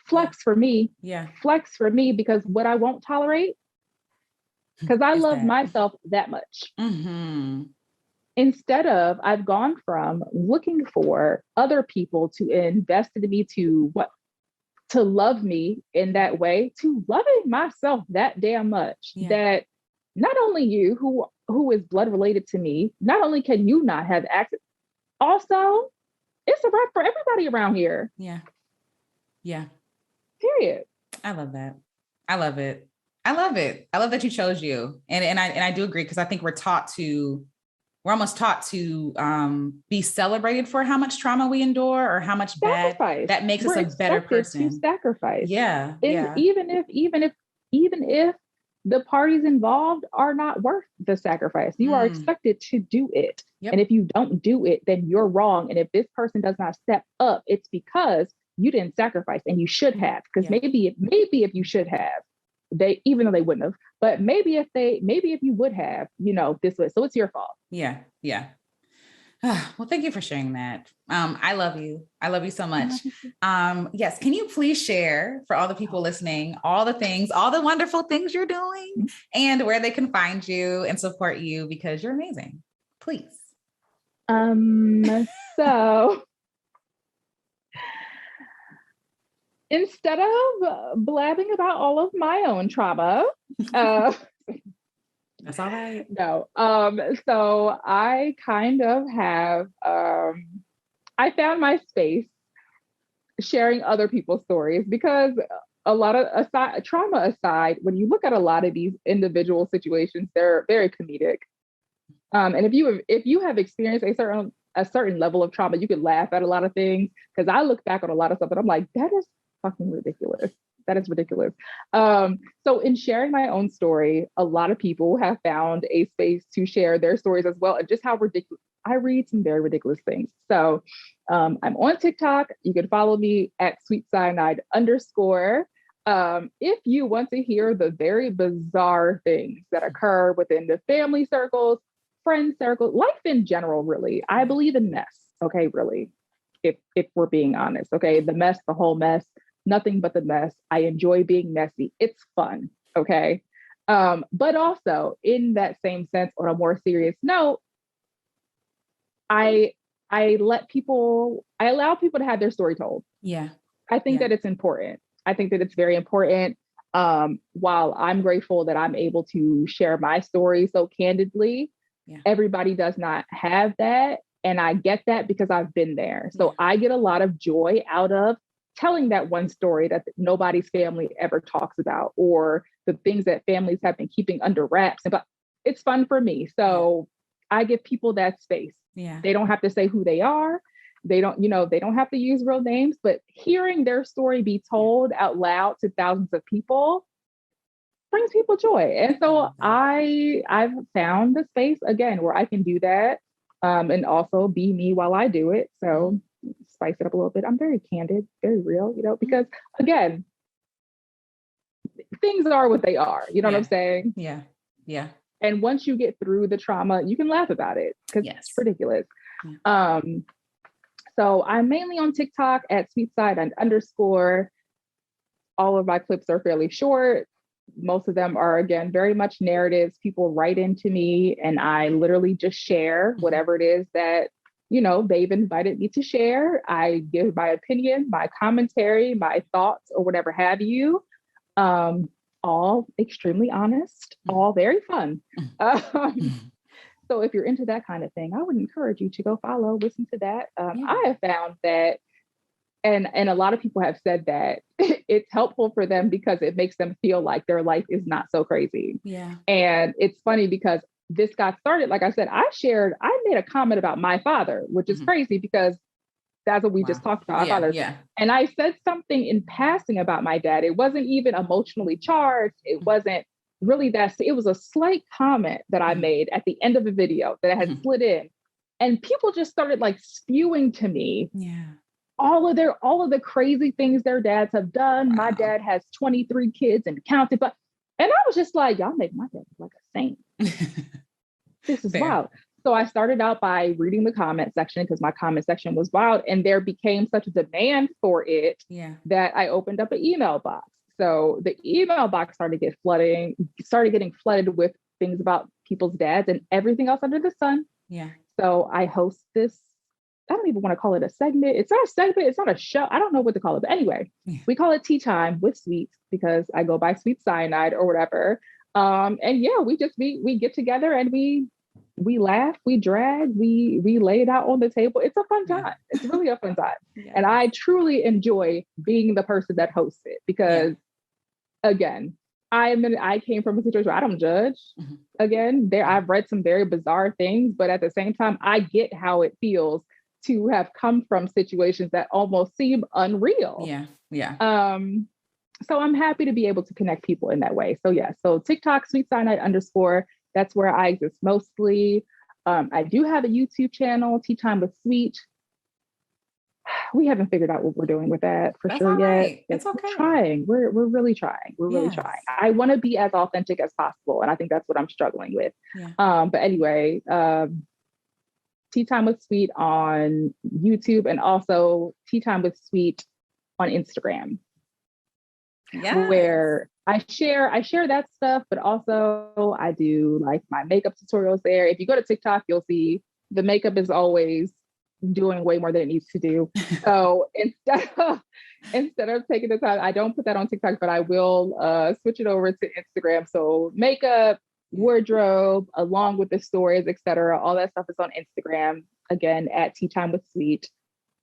flex for me? Yeah. Flex for me, because what I won't tolerate, because I love myself that much. Instead of, I've gone from looking for other people to invest in me to love me in that way, to loving myself that damn much that not only you who is blood related to me, not only can you not have access, also it's a wrap for everybody around here. Yeah. Yeah. Period. I love that. I love it. I love it. I love that you chose you. And I do agree, because I think we're almost taught to be celebrated for how much trauma we endure or how much bad that makes us a better person. To sacrifice. Yeah. And even if the parties involved are not worth the sacrifice, you are expected to do it. Yep. And if you don't do it, then you're wrong. And if this person does not step up, it's because you didn't sacrifice, and you should have. Because maybe if you should have, even though they wouldn't have, but maybe if you would have, this way. So it's your fault. Yeah. Yeah. Well, thank you for sharing that. I love you. I love you so much. Yes. Can you please share for all the people listening, all the wonderful things you're doing and where they can find you and support you, because you're amazing. Please. So instead of blabbing about all of my own trauma, that's all right. No. So I kind of have, I found my space sharing other people's stories, because a lot of trauma aside, when you look at a lot of these individual situations, they're very comedic. And if you have experienced a certain level of trauma, you could laugh at a lot of things. Because I look back on a lot of stuff and I'm like, that is fucking ridiculous. That is ridiculous. So in sharing my own story, a lot of people have found a space to share their stories as well, and just how ridiculous. I read some very ridiculous things. So I'm on TikTok. You can follow me at @sweetcyanide_. If you want to hear the very bizarre things that occur within the family circles, friend circles, life in general, really, I believe in mess. Okay, really, if we're being honest. Okay, the mess, the whole mess. Nothing but the mess. I enjoy being messy. It's fun. Okay. But also in that same sense, on a more serious note, I allow people to have their story told. Yeah. I think that it's important. I think that it's very important. While I'm grateful that I'm able to share my story so candidly, everybody does not have that. And I get that because I've been there. So I get a lot of joy out of telling that one story that nobody's family ever talks about, or the things that families have been keeping under wraps. But it's fun for me. So I give people that space. Yeah. They don't have to say who they are. They don't, they don't have to use real names, but hearing their story be told out loud to thousands of people brings people joy. And so I've found the space again where I can do that, and also be me while I do it. So spice it up a little bit. I'm very candid, very real, because again, things are what they are. You know what I'm saying? Yeah. Yeah. And once you get through the trauma, you can laugh about it because it's ridiculous. Yeah. So I'm mainly on TikTok at sweetside_. All of my clips are fairly short. Most of them are, again, very much narratives. People write into me and I literally just share whatever it is that, they've invited me to share. I give my opinion, my commentary, my thoughts, or whatever have you. All extremely honest, all very fun. So if you're into that kind of thing, I would encourage you to go follow, listen to that. I have found that, and a lot of people have said that it's helpful for them because it makes them feel like their life is not so crazy. Yeah. And it's funny because this got started, like I said, I made a comment about my father, which is crazy because that's what we just talked about, our fathers. Yeah. And I said something in passing about my dad. It wasn't even emotionally charged. It wasn't really it was a slight comment that I made at the end of the video that I had slid in. And people just started like spewing to me all of the crazy things their dads have done. Wow. My dad has 23 kids and counting, and I was just like, y'all make my dad look like a saint. This is wild. So I started out by reading the comment section because my comment section was wild, and there became such a demand for it that I opened up an email box. So the email box started getting flooded with things about people's dads and everything else under the sun. Yeah. So I host this. I don't even want to call it a segment. It's not a segment. It's not a show. I don't know what to call it. But anyway, we call it Tea Time with Sweet because I go by Sweet Cyanide or whatever. And we get together and we laugh, we drag, we lay it out on the table. It's a fun time. It's really a fun time. And I truly enjoy being the person that hosts it because again, I came from a situation where I don't judge. Again, I've read some very bizarre things, but at the same time, I get how it feels to have come from situations that almost seem unreal. Yeah. Yeah. So I'm happy to be able to connect people in that way. So TikTok, sweetside_. That's where I exist mostly. I do have a YouTube channel, Tea Time with Sweet. We haven't figured out what we're doing with that for sure yet. It's okay. We're trying. We're really trying. We're really trying. I want to be as authentic as possible. And I think that's what I'm struggling with. Yeah. But anyway, Tea Time with Sweet on YouTube and also Tea Time with Sweet on Instagram. Yeah. Where I share that stuff, but also I do like my makeup tutorials there. If you go to TikTok, you'll see the makeup is always doing way more than it needs to do. So instead of taking the time, I don't put that on TikTok, but I will switch it over to Instagram. So makeup, wardrobe, along with the stories, etc. All that stuff is on Instagram. Again, at Tea Time with Sweet.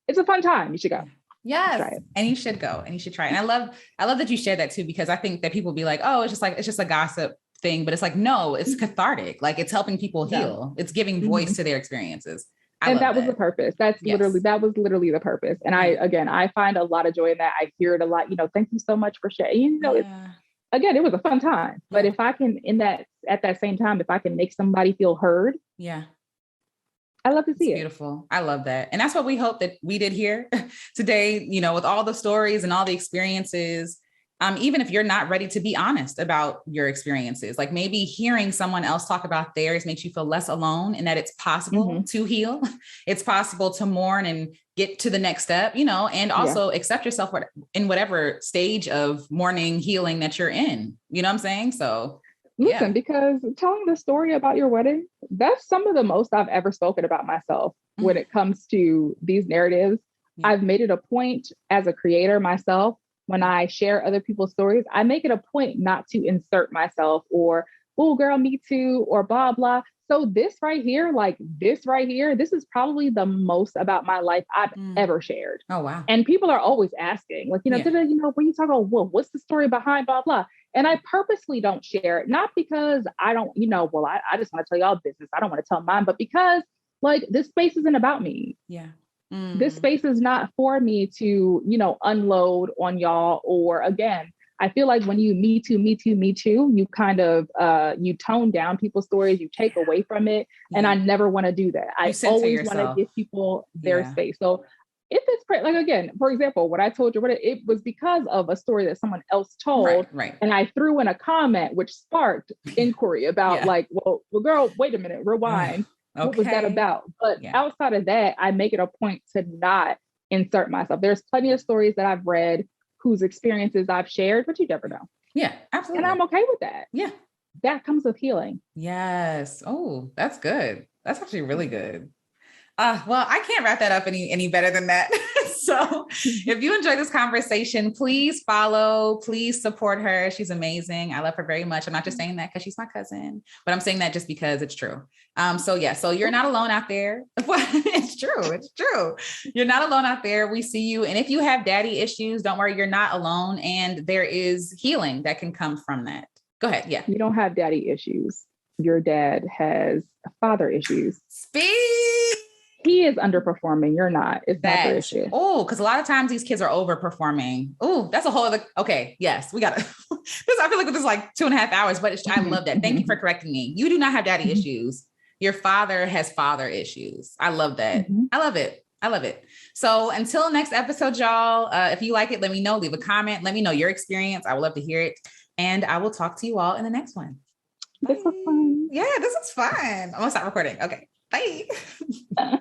It's a fun time. You should go. Yes. And you should go and you should try it. And I love that you shared that too, because I think that people be like, oh, it's just a gossip thing, but it's like, no, it's cathartic. Like it's helping people heal. It's giving voice to their experiences. And that was the purpose. That was literally the purpose. And I find a lot of joy in that. I hear it a lot, thank you so much for sharing. It was a fun time, but if I can at that same time, if I can make somebody feel heard. Yeah. I love to see it. Beautiful. I love that. And that's what we hope that we did here today, with all the stories and all the experiences. Even if you're not ready to be honest about your experiences, like maybe hearing someone else talk about theirs makes you feel less alone and that it's possible to heal. It's possible to mourn and get to the next step, and also accept yourself in whatever stage of mourning, healing that you're in, you know what I'm saying? So listen, because telling the story about your wedding, that's some of the most I've ever spoken about myself when it comes to these narratives. Yeah. I've made it a point as a creator myself, when I share other people's stories, I make it a point not to insert myself or, oh, girl, me too, or blah, blah. So this right here, this is probably the most about my life I've ever shared. Oh, wow. And people are always asking, like, when you talk about, well, what's the story behind blah, blah. And I purposely don't share it, not because I don't, I just want to tell y'all business. I don't want to tell mine, but because like this space isn't about me. Yeah. This space is not for me to, unload on y'all. Or again, I feel like when you me too, you kind of you tone down people's stories, you take away from it. Yeah. And I never want to do that. I always want to give people their space. So if it's like, again, for example, what I told you, it was because of a story that someone else told. Right. And I threw in a comment, which sparked inquiry about like, well, girl, wait a minute, rewind. What was that about? But outside of that, I make it a point to not insert myself. There's plenty of stories that I've read whose experiences I've shared, but you never know. Yeah, absolutely. And I'm okay with that. Yeah. That comes with healing. Yes. Oh, that's good. That's actually really good. Well, I can't wrap that up any better than that. So if you enjoyed this conversation, please follow, please support her. She's amazing. I love her very much. I'm not just saying that because she's my cousin, but I'm saying that just because it's true. So you're not alone out there. It's true. It's true. You're not alone out there. We see you. And if you have daddy issues, don't worry, you're not alone. And there is healing that can come from that. Go ahead. Yeah. You don't have daddy issues. Your dad has father issues. Speak. He is underperforming. You're not. It's not the issue. Oh, because a lot of times these kids are overperforming. Oh, that's a whole other. Okay. Yes. We got to. I feel like this is like 2.5 hours, but I love that. Thank you for correcting me. You do not have daddy issues. Your father has father issues. I love that. I love it. I love it. So until next episode, y'all, if you like it, let me know. Leave a comment. Let me know your experience. I would love to hear it. And I will talk to you all in the next one. This was fun. Yeah, this was fun. I'm going to stop recording. Okay. Bye.